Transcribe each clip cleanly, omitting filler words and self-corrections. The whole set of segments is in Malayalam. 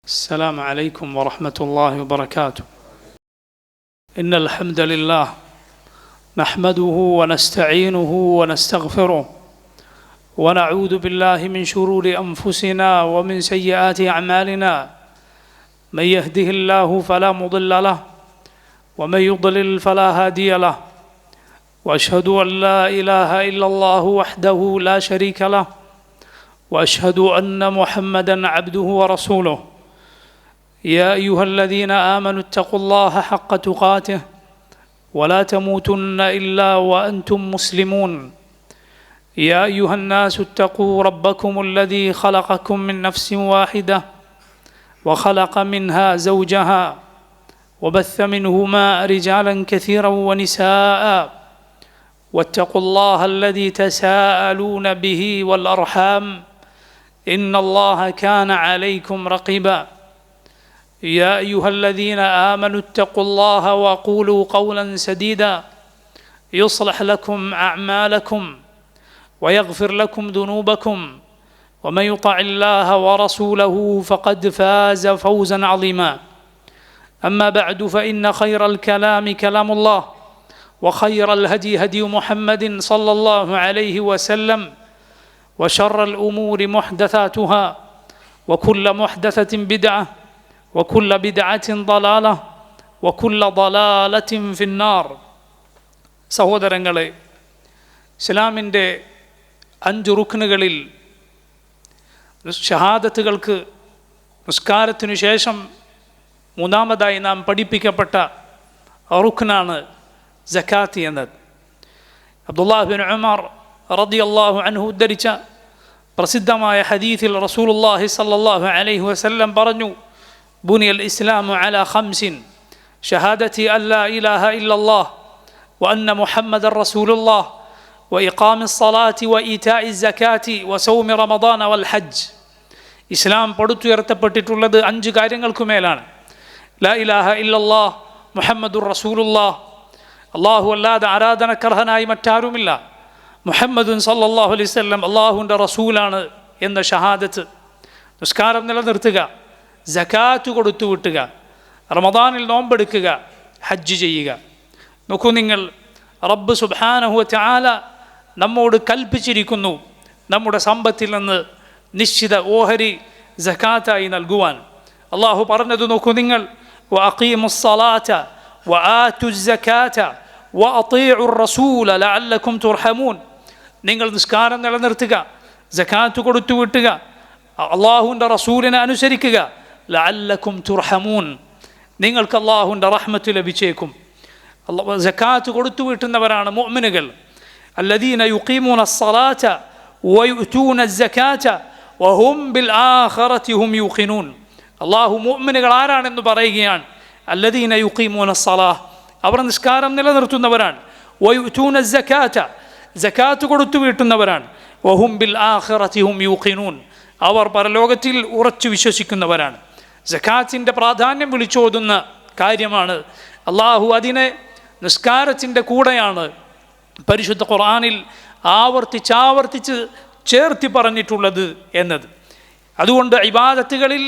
السلام عليكم ورحمة الله وبركاته. إن الحمد لله نحمده ونستعينه ونستغفره ونعوذ بالله من شرور أنفسنا ومن سيئات أعمالنا. من يهده الله فلا مضل له ومن يضلل فلا هادي له، وأشهد أن لا إله إلا الله وحده لا شريك له، وأشهد أن محمدا عبده ورسوله. يا أيها الذين آمنوا اتقوا الله حق تقاته ولا تموتن إلا وأنتم مسلمون. يا أيها الناس اتقوا ربكم الذي خلقكم من نفس واحدة وخلق منها زوجها وبث منهما رجالا كثيرا ونساء، واتقوا الله الذي تساءلون به والأرحام إن الله كان عليكم رقيبا. يا أيها الذين آمنوا اتقوا الله وقولوا قولا سديدا يصلح لكم أعمالكم ويغفر لكم ذنوبكم، ومن يطع الله ورسوله فقد فاز فوزا عظيما. أما بعد، فإن خير الكلام كلام الله، وخير الهدي هدي محمد صلى الله عليه وسلم، وشر الأمور محدثاتها، وكل محدثة بدعة، وكل بدعة ضلالة، وكل ضلالة في النار. സഹോദരങ്ങളെ, ഇസ്ലാമിൻ്റെ 5 റുക്നുകളിൽ ഷഹാദത്തുകൾക്ക് നിസ്കാരത്തിനു ശേഷം മൂന്നാമതായി നാം പഠിപ്പിക്കപ്പെട്ട റുക്നാണ് സക്കാത്ത് എന്നത്. അബ്ദുല്ലാഹ് ബിൻ ഉമർ റളിയല്ലാഹു അൻഹു ഉദ്ധരിച്ച പ്രസിദ്ധമായ ഹദീസിൽ റസൂലുള്ളാഹി സ്വല്ലല്ലാഹു അലൈഹി വസല്ലം പറഞ്ഞു: ബുനിയൽ ഇസ്ലാമു അലാ ഖംസിൻ ഷഹാദത്തി അല്ലാ ഇലാഹ ഇല്ലല്ലാഹ് വഅന്ന മുഹമ്മദർ റസൂലുള്ളാഹ് വഇഖാമിസ് സ്വലാത്തി വഇതാഇ സകാത്തി വസൗമി റമദാന വൽ ഹജ്ജ്. ഇസ്ലാം പടുത്തുയർത്തപ്പെട്ടിട്ടുള്ളത് 5 കാര്യങ്ങൾക്കുമേലാണ്. ലാ ഇലാഹ ഇല്ലല്ലാഹ് മുഹമ്മദുർ റസൂലുള്ളാഹ്, അല്ലാഹു അല്ലാതെ ആരാധനക്കർഹനായി മറ്റാരുമില്ല, മുഹമ്മദുൻ സല്ലല്ലാഹു അലൈഹി വസല്ലം അല്ലാഹുവിൻ്റെ റസൂലാണ് എന്ന ഷഹാദത്ത്, നിസ്കാരം നിലനിർത്തുക, സകാത്ത് കൊടുത്തു വിട്ടുക, റമദാനിൽ നോമ്പെടുക്കുക, ഹജ്ജ് ചെയ്യുക. നോക്കൂ നിങ്ങൾ, റബ്ബ് സുബ്ഹാനഹു വ തആല നമ്മോട് കൽപ്പിച്ചിരിക്കുന്നു നമ്മുടെ സമ്പത്തിൽ നിന്ന് നിശ്ചിത ഓഹരി സകാത്തായി നൽകുവാൻ. അള്ളാഹു പറഞ്ഞത് നോക്കൂ നിങ്ങൾ: വഅഖീമുസ് സ്വലാത വആതുസ് സകാത വഅതീഉർ റസൂല ലഅല്ലക്കും തുർഹമൂൻ. നിങ്ങൾ നിസ്കാരം നിലനിർത്തുക, സകാത്ത് കൊടുത്തു വിട്ടുക, അള്ളാഹുവിൻ്റെ റസൂലിനെ അനുസരിക്കുക. ലഅല്ലക്കും തുർഹമൂൻ, നിങ്ങൾക്ക് അള്ളാഹുവിൻ്റെ റഹ്മത്ത് ലഭിച്ചേക്കും. സകാത്ത് കൊടുത്തു വിട്ടുന്നവരാണ് മുഅ്മിനുകൾ. അല്ലദീന യുഖീമൂന അസ്സലാത വയുഅ്തൂന അസ്സകാത വഹും ബിൽ ആഖിറതി ഹും യൂഖിനൂൻ. അള്ളാഹു മുഅ്മിനുകൾ ആരാണെന്ന് പറയുകയാണ്. അല്ലദീന യുഖീമൂന അസ്സലാഹ്, അവർ നിസ്കാരം നിലനിർത്തുന്നവരാണ്. വയുഅ്തൂന അസ്സകാത, സകാത്ത് കൊടുത്തു വീട്ടുന്നവരാണ്. വഹും ബിൽ ആഖിറതി ഹും യൂഖിനൂൻ, അവർ പരലോകത്തിൽ ഉറച്ചു വിശ്വസിക്കുന്നവരാണ്. സകാത്തിൻ്റെ പ്രാധാന്യം വിളിച്ചോതുന്ന കാര്യമാണ്. അള്ളാഹു അതിനെ നിസ്കാരത്തിൻ്റെ കൂടെയാണ് പരിശുദ്ധ ഖുർആനിൽ ആവർത്തിച്ച് ചേർത്തി പറഞ്ഞിട്ടുള്ളത് എന്നത്. അതുകൊണ്ട് ഇബാദത്തുകളിൽ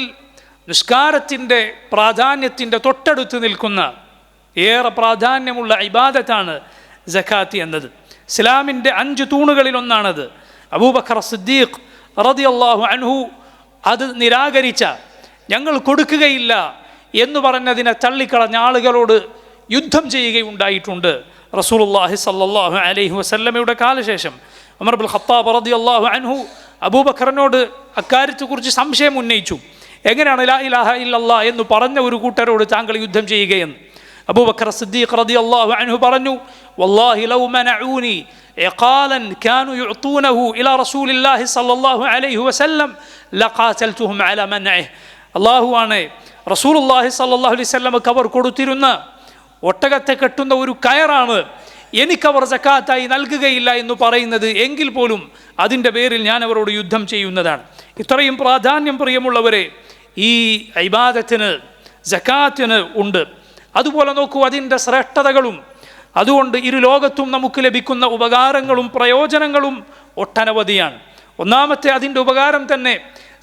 നിസ്കാരത്തിൻ്റെ പ്രാധാന്യത്തിൻ്റെ തൊട്ടടുത്ത് നിൽക്കുന്ന ഏറെ പ്രാധാന്യമുള്ള ഇബാദത്താണ് സകാത്ത് എന്നത്. ഇസ്ലാമിൻ്റെ 5 തൂണുകളിലൊന്നാണത്. അബൂബക്കർ സിദ്ദീഖ് റളിയല്ലാഹു അൻഹു അത് നിരാകരിച്ച, ഞങ്ങൾ കൊടുക്കുകയില്ല എന്ന് പറഞ്ഞതിനെ തള്ളിക്കളഞ്ഞ ആളുകളോട് യുദ്ധം ചെയ്യുകയുണ്ടായിട്ടുണ്ട്. റസൂലുള്ളാഹി സ്വല്ലല്ലാഹു അലൈഹി വസല്ലമയുടെ കാലശേഷം ഉമർ ഇബ്നുൽ ഖത്താബ് റളിയല്ലാഹു അൻഹു അബൂബക്കറിനോട് അക്കാര്യത്തെക്കുറിച്ച് സംശയം ഉന്നയിച്ചു. എങ്ങനെയാണ് ലാ ഇലാഹ ഇല്ലല്ലാഹ് എന്ന് പറഞ്ഞ ഒരു കൂട്ടരോട് താങ്കൾ യുദ്ധം ചെയ്യുകയെന്ന്. അബൂബക്കർ സിദ്ദീഖ് റളിയല്ലാഹു അൻഹു പറഞ്ഞു: വല്ലാഹി ലൗ മനഊനി ഇഖാലൻ കാനു യുഅ്തൂനഹു ഇലാ റസൂലില്ലാഹി സ്വല്ലല്ലാഹു അലൈഹി വസല്ലം ലഖാതൽതുഹും അലാ മനഇഹ്. അല്ലാഹുവാണ്, റസൂലുള്ളാഹി സ്വല്ലല്ലാഹു അലൈഹി വസല്ലമക്ക് അവർ കൊടുത്തിരുന്ന ഒട്ടകത്തെ കെട്ടുന്ന ഒരു കയറാണ് എനിക്കവർ സക്കാത്തായി നൽകുകയില്ല എന്ന് പറയുന്നത് എങ്കിൽ പോലും അതിൻ്റെ പേരിൽ ഞാൻ അവരോട് യുദ്ധം ചെയ്യുന്നതാണ്. ഇത്രയും പ്രാധാന്യം പ്രിയമുള്ളവരെ ഈ ഇബാദത്തിന്, സക്കാത്തിന് ഉണ്ട്. അതുപോലെ നോക്കൂ, അതിൻ്റെ ശ്രേഷ്ഠതകളും, അതുകൊണ്ട് ഇരു ലോകത്തും നമുക്ക് ലഭിക്കുന്ന ഉപകാരങ്ങളും പ്രയോജനങ്ങളും ഒട്ടനവധിയാണ്. ഒന്നാമത്തെ അതിൻ്റെ ഉപകാരം തന്നെ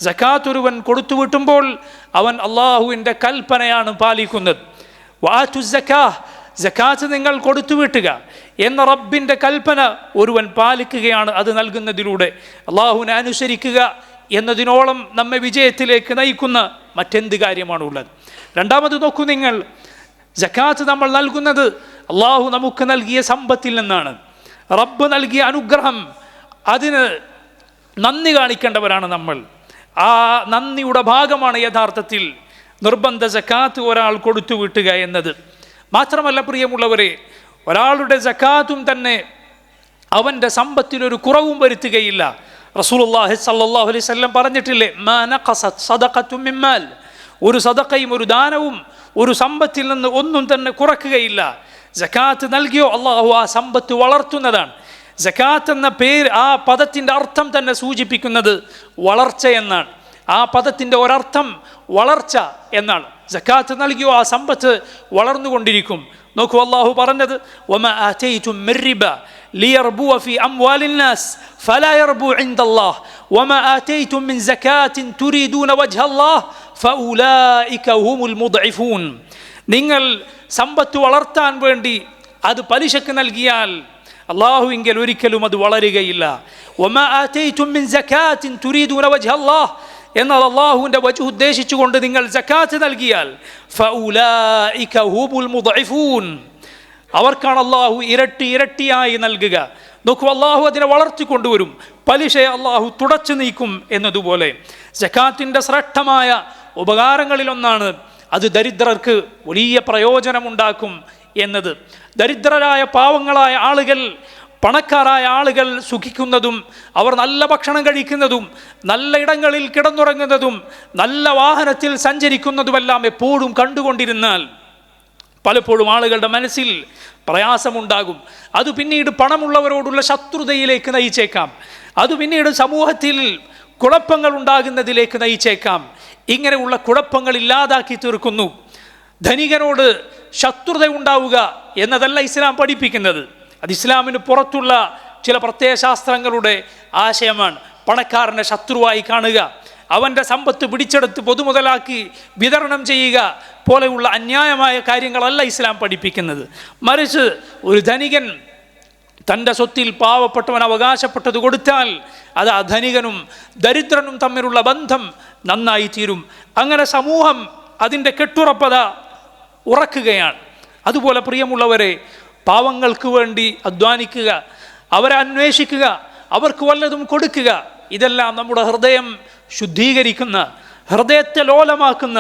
സകാത്ത് ഒരുവൻ കൊടുത്തു വിട്ടുമ്പോൾ അവൻ അള്ളാഹുവിൻ്റെ കൽപ്പനയാണ് പാലിക്കുന്നത്. വആതു സക്കാഹ്, സകാത്ത് നിങ്ങൾ കൊടുത്തു വിട്ടുക എന്ന റബ്ബിൻ്റെ കൽപ്പന ഒരുവൻ പാലിക്കുകയാണ്. അത് നൽകുന്നതിലൂടെ അള്ളാഹുവിനെ അനുസരിക്കുക എന്നതിനോളം നമ്മെ വിജയത്തിലേക്ക് നയിക്കുന്ന മറ്റെന്ത് കാര്യമാണുള്ളത്? രണ്ടാമത് നോക്കൂ നിങ്ങൾ, സകാത്ത് നമ്മൾ നൽകുന്നത് അള്ളാഹു നമുക്ക് നൽകിയ സമ്പത്തിൽ നിന്നാണ്. റബ്ബ് നൽകിയ അനുഗ്രഹം, അതിന് നന്ദി കാണിക്കേണ്ടവരാണ് നമ്മൾ. ആ നന്ദിയുടെ ഭാഗമാണ് യഥാർത്ഥത്തിൽ നിർബന്ധ സകാത്ത് ഒരാൾ കൊടുത്തു വിട്ടുക എന്നത്. മാത്രമല്ല പ്രിയമുള്ളവരെ, ഒരാളുടെ സകാത്തും തന്നെ അവൻ്റെ സമ്പത്തിനൊരു കുറവും വരുത്തുകയില്ല. റസൂലുള്ളാഹി സ്വല്ലല്ലാഹു അലൈഹി വസല്ലം പറഞ്ഞിട്ടില്ലേ, മാ നഖസത് സദഖത്തും മിൻ മാൽ, ഒരു സദഖയും ഒരു ദാനവും ഒരു സമ്പത്തിൽ നിന്ന് ഒന്നും തന്നെ കുറക്കുകയില്ല. സകാത്ത് നൽകിയോ അള്ളാഹു ആ സമ്പത്ത് വളർത്തുന്നതാണ്. സകാത്ത് എന്ന പേര്, ആ പദത്തിൻ്റെ അർത്ഥം തന്നെ സൂചിപ്പിക്കുന്നത് വളർച്ച എന്നാണ്. ആ പദത്തിൻ്റെ ഒരർത്ഥം വളർച്ച എന്നാണ്. സകാത്ത് നൽകിയോ ആ സമ്പത്ത് വളർന്നുകൊണ്ടിരിക്കും. നോക്കൂ, അള്ളാഹു പറഞ്ഞത് വമാ ആതൈതും മിർ റിബ ലിയർബുവ ഫീ അംവാലിൻ നാസ് ഫലാ യർബു ഇൻദല്ലാഹ് വമാ ആതൈതും മിൻ സകാത്തിൻ തുരീദൂന വജ്ഹല്ലാഹ് ഫഉലൈക ഹുമുൽ മുദ്ഇഫൂൻ. നിങ്ങൾ സമ്പത്ത് വളർത്താൻ വേണ്ടി അത് പലിശക്ക് നൽകിയാൽ അള്ളാഹുവിങ്കൽ ഒരിക്കലും അത് വളരുകയില്ല. വമാ ആതൈതും മിൻ സകാത്തിൻ തുരീദൂന വജ്ഹല്ലാഹ്, എന്നാൽ അള്ളാഹുവിൻ്റെ വജ്ഹ് ഉദ്ദേശിച്ചുകൊണ്ട് നിങ്ങൾ സകാത്ത് നൽകിയാൽ ഫഉലൈക ഹുമുൽ മുദ്ഇഫൂൻ, അവർക്കാണ് അള്ളാഹു ഇരട്ടി ഇരട്ടിയായി നൽകുക. നോക്കൂ, അള്ളാഹു അതിനെ വളർത്തിക്കൊണ്ടുവരും. പലിശയെ അള്ളാഹു തുടച്ചു നീക്കും എന്നതുപോലെ സകാത്തിൻ്റെ ശ്രേഷ്ഠമായ ഉപകാരങ്ങളിലൊന്നാണ് അത് ദരിദ്രർക്ക് വലിയ പ്രയോജനമുണ്ടാക്കും എന്നത്. ദരിദ്രരായ പാവങ്ങളായ ആളുകൾ, പണക്കാരായ ആളുകൾ സുഖിക്കുന്നതും അവർ നല്ല ഭക്ഷണം കഴിക്കുന്നതും നല്ല ഇടങ്ങളിൽ കിടന്നുറങ്ങുന്നതും നല്ല വാഹനത്തിൽ സഞ്ചരിക്കുന്നതുമെല്ലാം എപ്പോഴും കണ്ടുകൊണ്ടിരുന്നാൽ പലപ്പോഴും ആളുകളുടെ മനസ്സിൽ പ്രയാസമുണ്ടാകും. അത് പിന്നീട് പണമുള്ളവരോടുള്ള ശത്രുതയിലേക്ക് നയിച്ചേക്കാം. അത് പിന്നീട് സമൂഹത്തിൽ കുഴപ്പങ്ങൾ ഉണ്ടാകുന്നതിലേക്ക് നയിച്ചേക്കാം. ഇങ്ങനെയുള്ള കുഴപ്പങ്ങൾ ഇല്ലാതാക്കി തീർക്കുന്നു. ധനികനോട് ശത്രുത ഉണ്ടാവുക എന്നതല്ല ഇസ്ലാം പഠിപ്പിക്കുന്നത്. അത് ഇസ്ലാമിന് പുറത്തുള്ള ചില പ്രത്യയശാസ്ത്രങ്ങളുടെ ആശയമാണ്. പണക്കാരനെ ശത്രുവായി കാണുക, അവൻ്റെ സമ്പത്ത് പിടിച്ചെടുത്ത് പൊതുമുതലാക്കി വിതരണം ചെയ്യുക പോലെയുള്ള അന്യായമായ കാര്യങ്ങളല്ല ഇസ്ലാം പഠിപ്പിക്കുന്നത്. മറിച്ച് ഒരു ധനികൻ തൻ്റെ സ്വത്തിൽ പാവപ്പെട്ടവൻ അവകാശപ്പെട്ടത് കൊടുത്താൽ അത് ആ ധനികനും ദരിദ്രനും തമ്മിലുള്ള ബന്ധം നന്നായി തീരും. അങ്ങനെ സമൂഹം അതിൻ്റെ കെട്ടുറപ്പത ഉറക്കുകയാണ്. അതുപോലെ പ്രിയമുള്ളവരെ, പാവങ്ങൾക്ക് വേണ്ടി അധ്വാനിക്കുക, അവരെ അന്വേഷിക്കുക, അവർക്ക് വല്ലതും കൊടുക്കുക, ഇതെല്ലാം നമ്മുടെ ഹൃദയം ശുദ്ധീകരിക്കുന്ന, ഹൃദയത്തെ ലോലമാക്കുന്ന,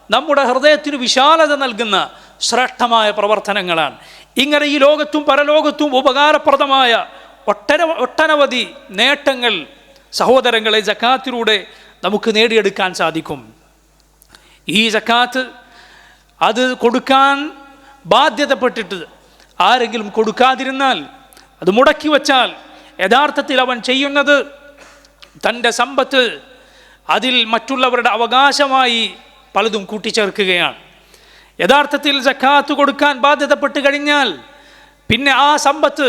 നമ്മുടെ ഹൃദയത്തിന് വിശാലത നൽകുന്ന ശ്രേഷ്ഠമായ പ്രവർത്തനങ്ങളാണ്. ഇങ്ങനെ ഈ ലോകത്തും പരലോകത്തും ഉപകാരപ്രദമായ ഒട്ടനവധി നേട്ടങ്ങൾ സഹോദരങ്ങളെ സകാത്തിലൂടെ നമുക്ക് നേടിയെടുക്കാൻ സാധിക്കും. ഈ സകാത്ത് അത് കൊടുക്കാൻ ബാധ്യതപ്പെട്ടിട്ട് ആരെങ്കിലും കൊടുക്കാതിരുന്നാൽ, അത് മുടക്കി വച്ചാൽ, യഥാർത്ഥത്തിൽ അവൻ ചെയ്യുന്നത് തൻ്റെ സമ്പത്ത് അതിൽ മറ്റുള്ളവരുടെ അവകാശമായി പലതും കൂട്ടിച്ചേർക്കുകയാണ്. യഥാർത്ഥത്തിൽ സക്കാത്ത് കൊടുക്കാൻ ബാധ്യതപ്പെട്ട് കഴിഞ്ഞാൽ പിന്നെ ആ സമ്പത്ത്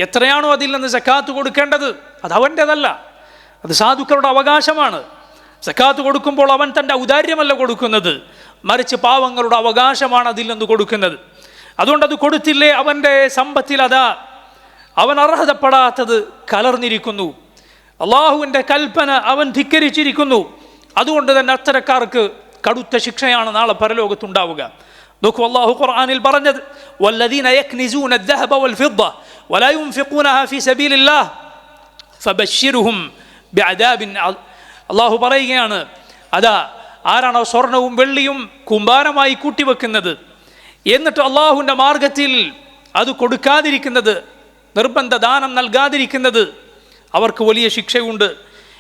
എത്രയാണോ അതിൽ നിന്ന് സക്കാത്ത് കൊടുക്കേണ്ടത് അത് അവൻ്റെതല്ല, അത് സാധുക്കളുടെ അവകാശമാണ്. സക്കാത്ത് കൊടുക്കുമ്പോൾ അവൻ തൻ്റെ ഔദാര്യമല്ല കൊടുക്കുന്നത്, മറിച്ച് പാവങ്ങളുടെ അവകാശമാണ് അതിൽ നിന്ന് കൊടുക്കുന്നത്. അതുകൊണ്ട് അത് കൊടുത്തില്ലേ അവൻ്റെ സമ്പത്തിൽ അതാ അവൻ അർഹതപ്പെടാത്തത് കലർന്നിരിക്കുന്നു. അള്ളാഹുവിൻ്റെ കൽപ്പന അവൻ ധിക്കരിച്ചിരിക്കുന്നു. അതുകൊണ്ട് തന്നെ അത്തരക്കാർക്ക് കടുത്ത ശിക്ഷയാണ് നാളെ പരലോകത്തുണ്ടാവുക. നോക്കൂ, അള്ളാഹു ഖുർആനിൽ പറഞ്ഞത് വല്ലദീന യക്നിസൂന അദ്ദഹബ വൽഫിദ്ദ വലാ യുൻഫിഖൂനഹാ ഫീ സബീലില്ലാഹ് ഫബശ്ശിർഹും ബിഅദാബിൻ. അള്ളാഹു പറയുകയാണ്, അതാ ആരാണോ സ്വർണവും വെള്ളിയും കുമ്പാരമായി കൂട്ടിവെക്കുന്നത് എന്നിട്ട് അള്ളാഹുവിൻ്റെ മാർഗത്തിൽ അത് കൊടുക്കാതിരിക്കുന്നത്, നിർബന്ധ ദാനം നൽകാതിരിക്കുന്നത്, അവർക്ക് വലിയ ശിക്ഷയുണ്ട്.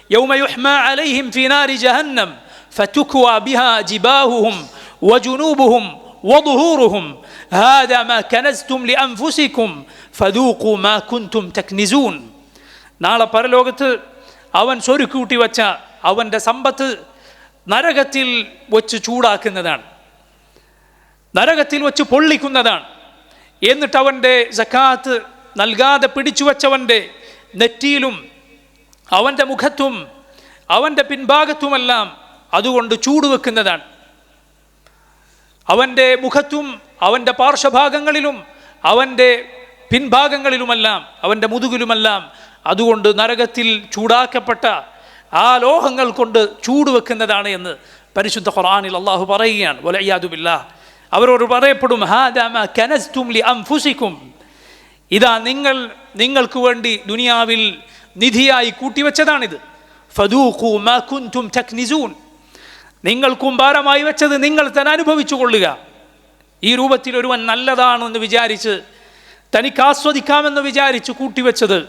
യൗമ യുഹ്മാ അലൈഹിം ഫീ നാരി ജഹന്നം ഫതുക്വാ ബിഹാ ജിബാഹുഹും വജുനൂബുഹും വദുഹൂറുഹും ഹാദാ മാ കനസ്തും ലിഅൻഫുസികും ഫദൂഖൂ മാ കുൻതും തക്നിസൂൻ. നാളെ പരലോകത്ത് അവൻ സ്വരുക്കൂട്ടി വച്ച അവൻ്റെ സമ്പത്ത് നരകത്തിൽ വച്ച് ചൂടാക്കുന്നതാണ്, നരകത്തിൽ വച്ച് പൊള്ളിക്കുന്നതാണ്. എന്നിട്ട് അവൻ്റെ സക്കാത്ത് നൽകാതെ പിടിച്ചു വച്ചവൻ്റെ നെറ്റിയിലും അവൻ്റെ മുഖത്തും അവൻ്റെ പിൻഭാഗത്തുമെല്ലാം അതുകൊണ്ട് ചൂടുവെക്കുന്നതാണ്. അവൻ്റെ മുഖത്തും അവൻ്റെ പാർശ്വഭാഗങ്ങളിലും അവൻ്റെ പിൻഭാഗങ്ങളിലുമെല്ലാം അവൻ്റെ മുതുകിലുമെല്ലാം അതുകൊണ്ട് നരകത്തിൽ ചൂടാക്കപ്പെട്ട ആ ലോഹങ്ങൾ കൊണ്ട് ചൂടുവെക്കുന്നതാണ് എന്ന് പരിശുദ്ധ ഖുർആനിൽ അള്ളാഹു പറയുകയാണ്. വലഇയാദു ബില്ലാഹ്. അവരോട് പറയപ്പെടും, ഹാദാ മാ കനസ്തും ലി അൻഫുസികും, ഇതാ നിങ്ങൾക്ക് വേണ്ടി ദുനിയാവിൽ നിധിയായി കൂട്ടിവെച്ചതാണിത്. ഫദൂഖു മാ കുൻതും തക്നിസൂൻ, നിങ്ങൾ കുമ്പാരമായി വെച്ചത് നിങ്ങൾ തന്നെ അനുഭവിച്ചു കൊള്ളുക. ഈ രൂപത്തിൽ ഒരുവൻ നല്ലതാണെന്ന് വിചാരിച്ച് തനിക്ക് ആസ്വദിക്കാമെന്ന് വിചാരിച്ച് കൂട്ടിവെച്ചത്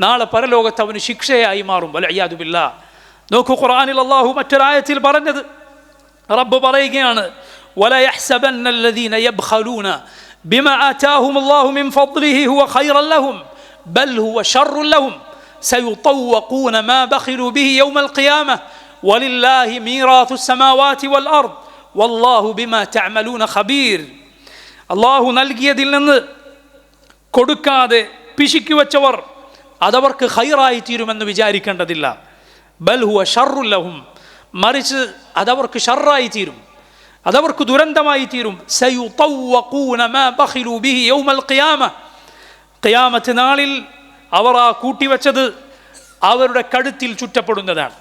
നാളെ പരലോകത്ത് അവന് ശിക്ഷയായി മാറും. വലഇയാദു ബില്ലാഹ്. നോക്കൂ, ഖുർആനിൽ അല്ലാഹു മറ്റൊരായത്തിൽ പറഞ്ഞത്, റബ്ബ് പറയുകയാണ്, വല യഹ്സബന്നല്ലദീന യബ്ഖലൂന ബിമാ ആതാഹുമുല്ലാഹു മിൻ ഫദ്ലിഹി ഹുവ ഖൈറൻ ലഹും ബൽ ഹുവ ശർറുൻ ലഹും സയുതവഖൂന മാ ബഖിലു ബിഹി യൗമൽ ഖിയാമഹ വലില്ലാഹി മീറാത്തു സ്സമാവാതി വൽ അർദ് വല്ലാഹു ബിമാ തഅമലൂന ഖബീർ. അല്ലാഹു നൽകിയതിൽ നിന്ന് കൊടുക്കാതെ പിശുക്കി വെച്ചവർ അതവർക്ക് ഖൈറായി തീരുമെന്ന് വിചാരിക്കേണ്ടതില്ല. ബൽ ഹുവ ശർറുൻ ലഹും, മറിച്ച് അതവർക്ക് ഷർറായി തീരും, അതവർക്ക് ദുരന്തമായി തീരും. സയുതവഖൂന മാ ബഖിലു ബിഹി യൗമൽ ഖിയാമഹ, ഖിയാമത്ത് നാളിൽ അവർ ആ കൂട്ടിവെച്ചത് അവരുടെ കഴുത്തിൽ ചുറ്റപ്പെടുന്നതാണ്.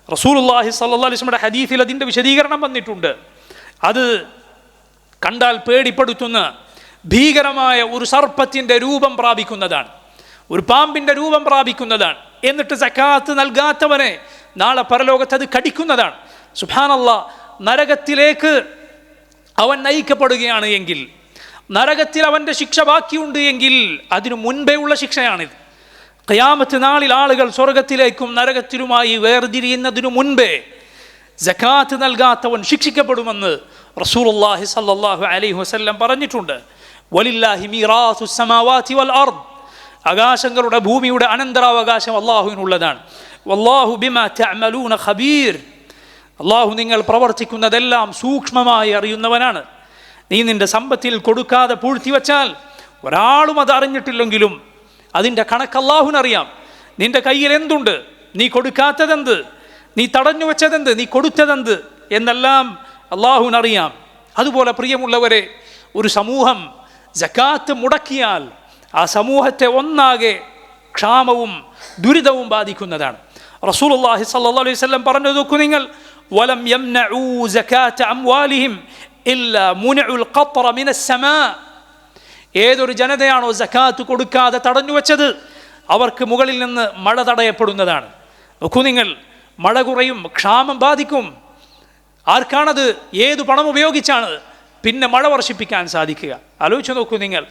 റസൂലുള്ളാഹി സ്വല്ലല്ലാഹു അലൈഹി വസല്ലമയുടെ ഹദീസിൽ അതിൻ്റെ വിശദീകരണം വന്നിട്ടുണ്ട്. അത് കണ്ടാൽ പേടിപ്പെടുത്തുന്ന ഭീകരമായ ഒരു സർപ്പത്തിൻ്റെ രൂപം പ്രാപിക്കുന്നതാണ്, ഒരു പാമ്പിൻ്റെ രൂപം പ്രാപിക്കുന്നതാണ്. എന്നിട്ട് സക്കാത്ത് നൽകാത്തവനെ നാളെ പരലോകത്ത് അത് കടിക്കുന്നതാണ്. സുബ്ഹാനല്ലാഹ്. നരകത്തിലേക്ക് അവൻ നയിക്കപ്പെടുകയാണ് എങ്കിൽ, നരകത്തിൽ അവൻ്റെ ശിക്ഷ ബാക്കിയുണ്ട് എങ്കിൽ അതിനു മുൻപേ ഉള്ള ശിക്ഷയാണിത്. ഖിയാമത്ത് നാളിൽ ആളുകൾ സ്വർഗത്തിലേക്കും നരകത്തിലുമായി വേർതിരിയുന്നതിനു മുൻപേ സക്കാത്ത് നൽകാത്തവൻ ശിക്ഷിക്കപ്പെടുമെന്ന് റസൂലുള്ളാഹി സ്വല്ലല്ലാഹു അലൈഹി വസല്ലം പറഞ്ഞിട്ടുണ്ട്. വലില്ലാഹി മീറാത്തു സ്സമാവാതി വൽ അർദ്, ആകാശങ്ങളുടെ ഭൂമിയുടെ അനന്തരാവകാശം അല്ലാഹുവിനുള്ളതാണ്. വല്ലാഹു ബിമാ തഅമലൂന ഖബീർ, അല്ലാഹു നിങ്ങൾ പ്രവർത്തിക്കുന്നതെല്ലാം സൂക്ഷ്മമായി അറിയുന്നവനാണ്. നീ നിന്റെ സമ്പത്തിൽ കൊടുക്കാതെ പൂഴ്ത്തിവെച്ചാൽ ഒരാളും അത് അറിഞ്ഞിട്ടില്ലെങ്കിലും അതിൻ്റെ കണക്ക് അല്ലാഹുവിനറിയാം. നിന്റെ കയ്യിൽ എന്തുണ്ട്, നീ കൊടുക്കാത്തതെന്ത്, നീ തടഞ്ഞു വെച്ചതെന്ത്, നീ കൊടുത്തതെന്ത് എന്നെല്ലാം അല്ലാഹുവിനറിയാം. അതുപോലെ പ്രിയമുള്ളവരെ, ഒരു സമൂഹം സക്കാത്ത് മുടക്കിയാൽ ആ സമൂഹത്തെ ഒന്നാകെ ക്ഷാമവും ദുരിതവും ബാധിക്കുന്നതാണ്. റസൂലുള്ളാഹി സ്വല്ലല്ലാഹു അലൈഹി വസല്ലം പറഞ്ഞു, നോക്കൂ നിങ്ങൾ, വലം യംനഉ സകാത അംവാലിഹിം ഇല്ലാ മുനഉൽ ഖത്ര മിനസ് സമാ, ഏതൊരു ജനതയാണോ സക്കാത്ത് കൊടുക്കാതെ തടഞ്ഞു വെച്ചത് അവർക്ക് മുകളിൽ നിന്ന് മഴ തടയപ്പെടുന്നതാണ്. നോക്കൂ നിങ്ങൾ, മഴ കുറയും, ക്ഷാമം ബാധിക്കും. ആർക്കാണത്, ഏതു പണം ഉപയോഗിച്ചാണ് പിന്നെ മഴ വർഷിപ്പിക്കാൻ സാധിക്കുക? ആലോചിച്ച് നോക്കൂ നിങ്ങൾ.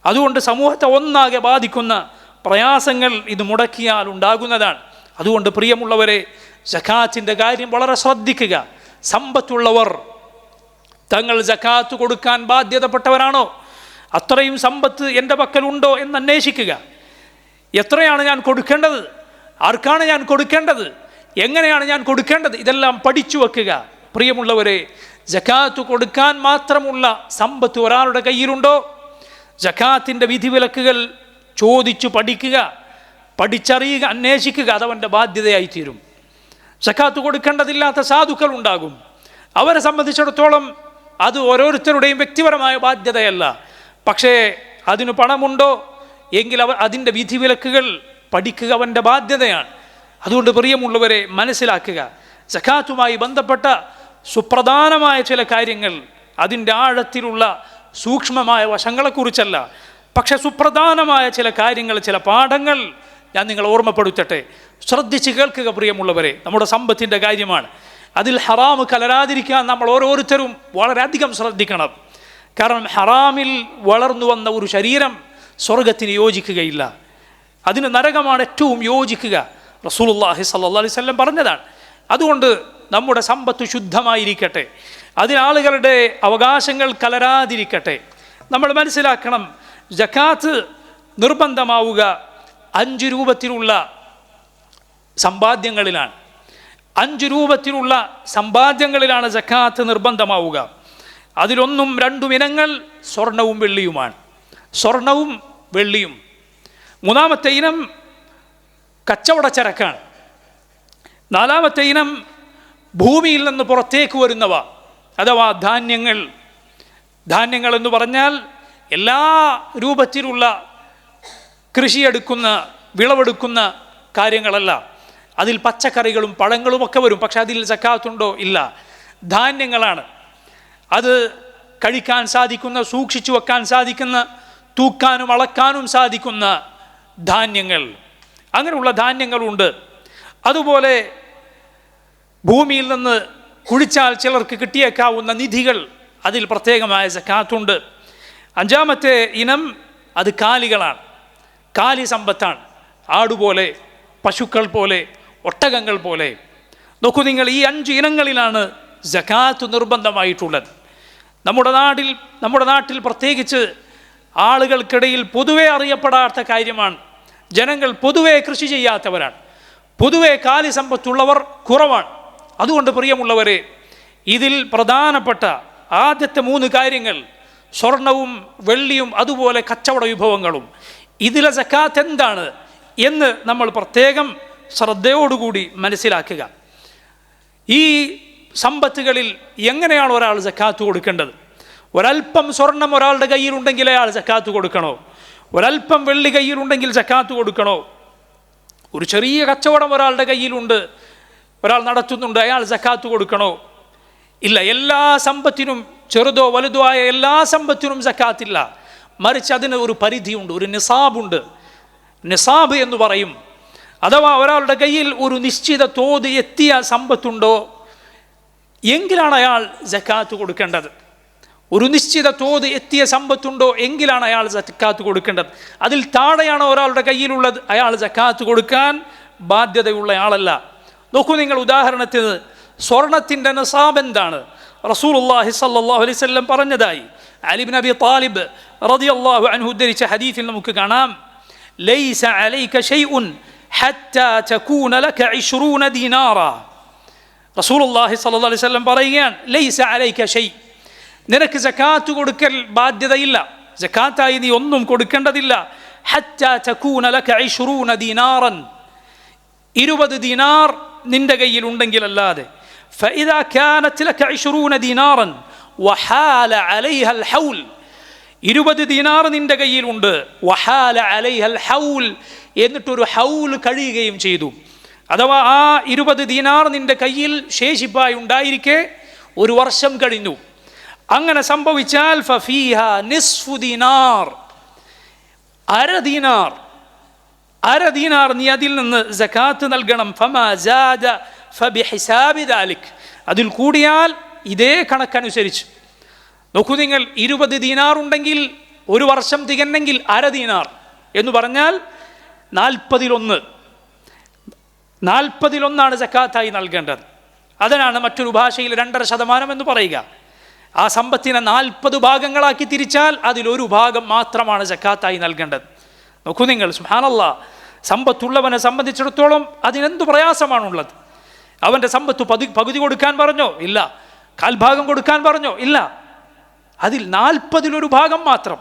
അതുകൊണ്ട് സമൂഹത്തെ ഒന്നാകെ ബാധിക്കുന്ന പ്രയാസങ്ങൾ ഇത് മുടക്കിയാൽ ഉണ്ടാകുന്നതാണ്. അതുകൊണ്ട് പ്രിയമുള്ളവരെ, സക്കാത്തിൻ്റെ കാര്യം വളരെ ശ്രദ്ധിക്കുക. സമ്പത്തുള്ളവർ തങ്ങൾ സക്കാത്ത് കൊടുക്കാൻ ബാധ്യതപ്പെട്ടവരാണോ, അത്രയും സമ്പത്ത് എൻ്റെ പക്കലുണ്ടോ എന്ന് അന്വേഷിക്കുക. എത്രയാണ് ഞാൻ കൊടുക്കേണ്ടത്, ആർക്കാണ് ഞാൻ കൊടുക്കേണ്ടത്, എങ്ങനെയാണ് ഞാൻ കൊടുക്കേണ്ടത്, ഇതെല്ലാം പഠിച്ചു വെക്കുക. പ്രിയമുള്ളവരെ, സക്കാത്ത് കൊടുക്കാൻ മാത്രമുള്ള സമ്പത്ത് ഒരാളുടെ കയ്യിലുണ്ടോ? സക്കാത്തിൻ്റെ വിധിവിലക്കുകൾ ചോദിച്ചു പഠിക്കുക, പഠിച്ചറിയുക, അന്വേഷിക്കുക. അതവൻ്റെ ബാധ്യതയായിത്തീരും. സക്കാത്ത് കൊടുക്കേണ്ടതില്ലാത്ത സാധുക്കൾ ഉണ്ടാകും. അവരെ സംബന്ധിച്ചിടത്തോളം അത് ഓരോരുത്തരുടെയും വ്യക്തിപരമായ ബാധ്യതയല്ല. പക്ഷേ അതിന് പണമുണ്ടോ എങ്കിൽ അതിൻ്റെ വിധിവിലക്കുകൾ പഠിക്കുക അവൻ്റെ ബാധ്യതയാണ്. അതുകൊണ്ട് പ്രിയമുള്ളവരെ, മനസ്സിലാക്കുക, സക്കാത്തുമായി ബന്ധപ്പെട്ട സുപ്രധാനമായ ചില കാര്യങ്ങൾ, അതിൻ്റെ ആഴത്തിലുള്ള സൂക്ഷ്മമായ വശങ്ങളെക്കുറിച്ചല്ല, പക്ഷെ സുപ്രധാനമായ ചില കാര്യങ്ങൾ, ചില പാഠങ്ങൾ ഞാൻ നിങ്ങളെ ഓർമ്മപ്പെടുത്തട്ടെ. ശ്രദ്ധിച്ച് കേൾക്കുക പ്രിയമുള്ളവരെ. നമ്മുടെ സമ്പത്തിൻ്റെ കാര്യമാണ്. അതിൽ ഹറാം കലരാതിരിക്കാൻ നമ്മൾ ഓരോരുത്തരും വളരെയധികം ശ്രദ്ധിക്കണം. കാരണം ഹറാമിൽ വളർന്നു വന്ന ഒരു ശരീരം സ്വർഗത്തിന് യോജിക്കുകയില്ല, അതിന് നരകമാണ് ഏറ്റവും യോജിക്കുക. റസൂലുള്ളാഹി സ്വല്ലല്ലാഹു അലൈഹി വസല്ലം പറഞ്ഞതാണ്. അതുകൊണ്ട് നമ്മുടെ സമ്പത്ത് ശുദ്ധമായിരിക്കട്ടെ, അതിനാളുകളുടെ അവകാശങ്ങൾ കലരാതിരിക്കട്ടെ. നമ്മൾ മനസ്സിലാക്കണം, സക്കാത്ത് നിർബന്ധമാവുക 5 രൂപത്തിലുള്ള സമ്പാദ്യങ്ങളിലാണ്. 5 രൂപത്തിലുള്ള സമ്പാദ്യങ്ങളിലാണ് സക്കാത്ത് നിർബന്ധമാവുക. അതിലൊന്നും 2 ഇനങ്ങൾ സ്വർണവും വെള്ളിയുമാണ്. സ്വർണവും വെള്ളിയും. 3-ാമത്തെ ഇനം കച്ചവടച്ചരക്കാണ്. നാലാമത്തെ ഇനം ഭൂമിയിൽ നിന്ന് പുറത്തേക്ക് വരുന്നവ, അഥവാ ധാന്യങ്ങൾ. ധാന്യങ്ങൾ എന്ന് പറഞ്ഞാൽ എല്ലാ രൂപത്തിലുള്ള കൃഷിയെടുക്കുന്ന വിളവെടുക്കുന്ന കാര്യങ്ങളല്ല. അതിൽ പച്ചക്കറികളും പഴങ്ങളുമൊക്കെ വരും. പക്ഷെ അതിൽ സക്കാത്തുണ്ടോ? ഇല്ല. ധാന്യങ്ങളാണ്. അത് കഴിക്കാൻ സാധിക്കുന്ന, സൂക്ഷിച്ചു വെക്കാൻ സാധിക്കുന്ന, തൂക്കാനും അളക്കാനും സാധിക്കുന്ന ധാന്യങ്ങൾ, അങ്ങനെയുള്ള ധാന്യങ്ങളുണ്ട്. അതുപോലെ ഭൂമിയിൽ നിന്ന് കുഴിച്ചാൽ ചിലർക്ക് കിട്ടിയേക്കാവുന്ന നിധികൾ, അതിൽ പ്രത്യേകമായ സക്കാത്തുണ്ട്. അഞ്ചാമത്തെ ഇനം അത് കാലികളാണ്. കാലി സമ്പത്താണ്. ആടുപോലെ, പശുക്കൾ പോലെ, ഒട്ടകങ്ങൾ പോലെ. നോക്കൂ നിങ്ങൾ, ഈ 5 ഇനങ്ങളിലാണ് സക്കാത്ത് നിർബന്ധമായിട്ടുള്ളത്. നമ്മുടെ നാട്ടിൽ പ്രത്യേകിച്ച് ആളുകൾക്കിടയിൽ പൊതുവെ അറിയപ്പെടാത്ത കാര്യമാണ്. ജനങ്ങൾ പൊതുവെ കൃഷി ചെയ്യാത്തവരാണ്. പൊതുവെ കാലി സമ്പത്തുള്ളവർ കുറവാണ്. അതുകൊണ്ട് പ്രിയമുള്ളവരെ, ഇതിൽ പ്രധാനപ്പെട്ട ആദ്യത്തെ 3 കാര്യങ്ങൾ, സ്വർണവും വെള്ളിയും അതുപോലെ കച്ചവട വിഭവങ്ങളും, ഇതിലെ സക്കാത്ത് എന്താണ് എന്ന് നമ്മൾ പ്രത്യേകം ശ്രദ്ധയോടുകൂടി മനസ്സിലാക്കുക. ഈ സമ്പത്തുകളിൽ എങ്ങനെയാണ് ഒരാൾ സക്കാത്ത് കൊടുക്കേണ്ടത്? ഒരൽപ്പം സ്വർണം ഒരാളുടെ കയ്യിലുണ്ടെങ്കിൽ അയാൾ സക്കാത്ത് കൊടുക്കണോ? ഒരൽപ്പം വെള്ളി കയ്യിലുണ്ടെങ്കിൽ സക്കാത്ത് കൊടുക്കണോ? ഒരു ചെറിയ കച്ചവടം ഒരാളുടെ കയ്യിലുണ്ട്, ഒരാൾ നടത്തുന്നുണ്ട്, അയാൾ സക്കാത്ത് കൊടുക്കണോ? ഇല്ല. എല്ലാ സമ്പത്തിനും, ചെറുതോ വലുതോ ആയ എല്ലാ സമ്പത്തിനും സക്കാത്തില്ല. മറിച്ച് അതിന് ഒരു പരിധിയുണ്ട്, ഒരു നിസാബുണ്ട്. നിസാബ് എന്ന് പറയും. അഥവാ ഒരാളുടെ കയ്യിൽ ഒരു നിശ്ചിത തോത് എത്തിയ സമ്പത്തുണ്ടോ എങ്കിലാണ് അയാൾ സക്കാത്ത് കൊടുക്കേണ്ടത്. ഒരു നിശ്ചിത തോത് എത്തിയ സമ്പത്തുണ്ടോ എങ്കിലാണ് അയാൾ സക്കാത്ത് കൊടുക്കേണ്ടത്. അതിൽ താഴെയാണ് ഒരാളുടെ കയ്യിലുള്ളത്, അയാൾ സക്കാത്ത് കൊടുക്കാൻ ബാധ്യതയുള്ള ആളല്ല. നോക്കൂ നിങ്ങൾ, ഉദാഹരണത്തിന് സ്വർണത്തിൻ്റെ നിസാബ് എന്താണ്? റസൂലുള്ളാഹി സ്വല്ലല്ലാഹു അലൈഹി വസല്ലം പറഞ്ഞതായി അലി ഇബ്നു അബി ത്വാലിബ് റളിയല്ലാഹു അൻഹു ഉദ്ധരിച്ച ഹദീസിൽ നമുക്ക് കാണാം, ലൈസ അലൈക ഷൈഉൻ ഹത്താ തകൂന ലക 20 ദീനാറ. റസൂലുള്ളാഹി സ്വല്ലല്ലാഹു അലൈഹി വസല്ലം പറയുകയാണ്, ലൈസ അലൈക ഷൈ, നിനക്ക് സക്കാത്ത് കൊടുക്കൽ ബാധ്യതയില്ല, സക്കാത്തായി നീ ഒന്നും കൊടുക്കേണ്ടതില്ല. ഹത്താ തകൂന ലക 20 ദീനാറൻ, 20 ദീനാർ നിന്റെ കയ്യിൽ ഉണ്ടെങ്കിലല്ലാതെ. ഫഇദാ കാനത് ലക 20 ദീനാറൻ വഹാല അലൈഹൽ ഹൗൽ, 20 ദീനാർ നിന്റെ കയ്യിലുണ്ട്, വഹാല അലൈഹൽ ഹൗൽ, എന്നിട്ടൊരു ഹൗൽ കഴിയുകയും ചെയ്തു. അഥവാ ആ 20 ദീനാർ നിന്റെ കയ്യിൽ ശേഷിപ്പായി ഉണ്ടായിരിക്കെ 1 വർഷം കഴിഞ്ഞു. അങ്ങനെ സംഭവിച്ചാൽ ഫഫീഹ നിസ്ഫു ദീനാർ, അര ദീനാർ നീ അതിൽ നിന്ന് സക്കാത്ത് നൽകണം. ഫമാ സാദ ഫബിഹിസാബി ദാലിക്, അതിൽ കൂടിയാൽ ഇതേ കണക്കനുസരിച്ച്. നോക്കൂ നിങ്ങൾ, 20 ദീനാർ ഉണ്ടെങ്കിൽ 1 വർഷം തികഞ്ഞെങ്കിൽ അര ദീനാർ എന്ന് പറഞ്ഞാൽ 40-1 സക്കാത്തായി നൽകേണ്ടത്. അതിനാണ് മറ്റൊരു ഭാഷയിൽ 2.5% എന്ന് പറയുക. ആ സമ്പത്തിനെ 40 ഭാഗങ്ങളാക്കി തിരിച്ചാൽ അതിലൊരു ഭാഗം മാത്രമാണ് സക്കാത്തായി നൽകേണ്ടത്. നോക്കൂ നിങ്ങൾ, സുബ്ഹാനല്ലാഹ്, സമ്പത്തുള്ളവനെ സംബന്ധിച്ചിടത്തോളം അതിനെന്തു പ്രയാസമാണുള്ളത്? അവൻ്റെ സമ്പത്ത് പകുതി കൊടുക്കാൻ പറഞ്ഞോ? ഇല്ല. കാൽഭാഗം കൊടുക്കാൻ പറഞ്ഞോ? ഇല്ല. അതിൽ 40-1 ഭാഗം മാത്രം.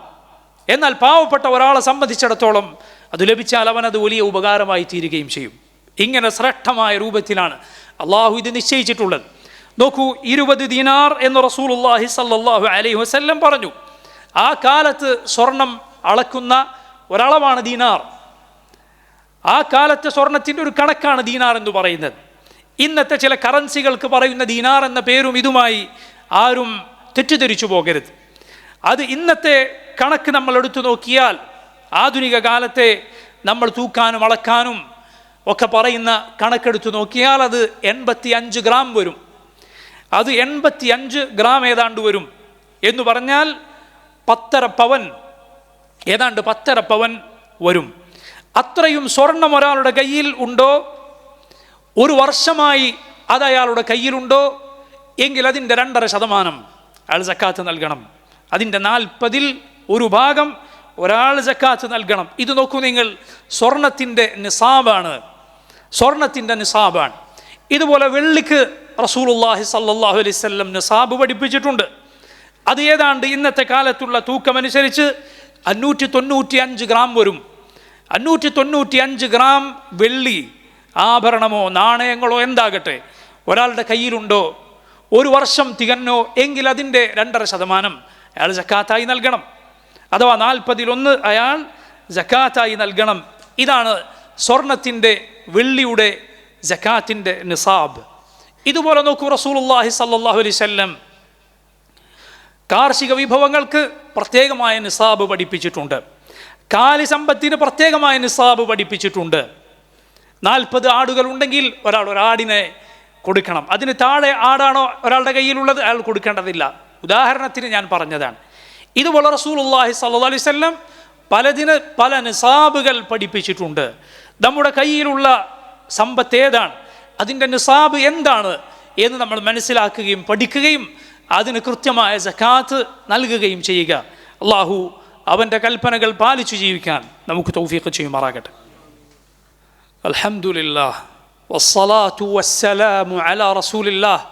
എന്നാൽ പാവപ്പെട്ട ഒരാളെ സംബന്ധിച്ചിടത്തോളം അത് ലഭിച്ചാൽ അവനത് വലിയ ഉപകാരമായി തീരുകയും ചെയ്യും. ഇങ്ങനെ ശ്രേഷ്ഠമായ രൂപത്തിലാണ് അള്ളാഹു ഇത് നിശ്ചയിച്ചിട്ടുള്ളത്. നോക്കൂ, 20 ദീനാർ എന്ന് റസൂലുള്ളാഹി സ്വല്ലല്ലാഹു അലൈഹി വസല്ലം പറഞ്ഞു. ആ കാലത്ത് സ്വർണം അളക്കുന്ന ഒരളവാണ് ദീനാർ. ആ കാലത്തെ സ്വർണത്തിൻ്റെ ഒരു കണക്കാണ് ദീനാർ എന്ന് പറയുന്നത്. ഇന്നത്തെ ചില കറൻസികൾക്ക് പറയുന്ന ദീനാർ എന്ന പേരും ഇതുമായി ആരും തെറ്റിദ്ധരിച്ചു പോകരുത്. അത് ഇന്നത്തെ കണക്ക് നമ്മൾ എടുത്തു നോക്കിയാൽ, ആധുനിക കാലത്തെ നമ്മൾ തൂക്കാനും അളക്കാനും ഒക്കെ പറയുന്ന കണക്കെടുത്തു നോക്കിയാൽ അത് 85 ഗ്രാം വരും. അത് 85 ഗ്രാം ഏതാണ്ട് വരും എന്ന് പറഞ്ഞാൽ 10.5 പവൻ, ഏതാണ്ട് 10.5 പവൻ വരും. അത്രയും സ്വർണം ഒരാളുടെ കയ്യിൽ ഉണ്ടോ, 1 വർഷമായി അത് അയാളുടെ കയ്യിലുണ്ടോ എങ്കിൽ അതിൻ്റെ 2.5% അയാൾ സക്കാത്ത് നൽകണം. അതിൻ്റെ 40-1 ഭാഗം ഒരാൾ സക്കാത്ത് നൽകണം. ഇത് നോക്കൂ നിങ്ങൾ, സ്വർണത്തിൻ്റെ നിസാബാണ്. ഇതുപോലെ വെള്ളിക്ക് റസൂലുള്ളാഹി സ്വല്ലല്ലാഹു അലൈഹി വസല്ലം നിസാബ് പഠിപ്പിച്ചിട്ടുണ്ട്. അത് ഏതാണ്ട് ഇന്നത്തെ കാലത്തുള്ള തൂക്കമനുസരിച്ച് 595 ഗ്രാം വരും. 595 ഗ്രാം വെള്ളി ആഭരണമോ നാണയങ്ങളോ എന്താകട്ടെ ഒരാളുടെ കയ്യിലുണ്ടോ, ഒരു വർഷം തികഞ്ഞോ എങ്കിൽ അതിൻ്റെ 2.5% അയാൾ സക്കാത്തായി നൽകണം. അഥവാ 40-1 അയാൾ സക്കാത്തായി നൽകണം. ഇതാണ് സ്വർണത്തിൻ്റെ വെള്ളിയുടെ സക്കാത്തിൻ്റെ നിസാബ്. ഇതുപോലെ നോക്കൂ, റസൂലുള്ളാഹി സ്വല്ലല്ലാഹു അലൈഹി വസല്ലം കാർഷിക വിഭവങ്ങൾക്ക് പ്രത്യേകമായ നിസാബ് പഠിപ്പിച്ചിട്ടുണ്ട്. കാലി സമ്പത്തിന് പ്രത്യേകമായ നിസാബ് പഠിപ്പിച്ചിട്ടുണ്ട്. 40 ആടുകൾ ഉണ്ടെങ്കിൽ ഒരാൾ ഒരാടിനെ കൊടുക്കണം. അതിന് താഴെ ആടാണോ ഒരാളുടെ കയ്യിലുള്ളത് അയാൾ കൊടുക്കേണ്ടതില്ല. ഉദാഹരണത്തിന് ഞാൻ പറഞ്ഞതാണ്. ഇതുപോലെ റസൂലുള്ളാഹി സ്വല്ലല്ലാഹു അലൈഹി വസല്ലം പലതിന് പല നിസാബുകൾ പഠിപ്പിച്ചിട്ടുണ്ട്. നമ്മുടെ കയ്യിലുള്ള സമ്പത്ത് ഏതാണ്, അതിൻ്റെ നിസാബ് എന്താണ് എന്ന് നമ്മൾ മനസ്സിലാക്കുകയും പഠിക്കുകയും അതിന് കൃത്യമായ സക്കാത്ത് നൽകുകയും ചെയ്യുക. അള്ളാഹു അവൻ്റെ കൽപ്പനകൾ പാലിച്ചു ജീവിക്കാൻ നമുക്ക് തൗഫീഖ് ചെയ്യുമാറാകട്ടെ. അൽഹംദുലില്ലാഹ് വസ്സലാത്തു വസ്സലാമു അലാ റസൂലില്ലാഹ്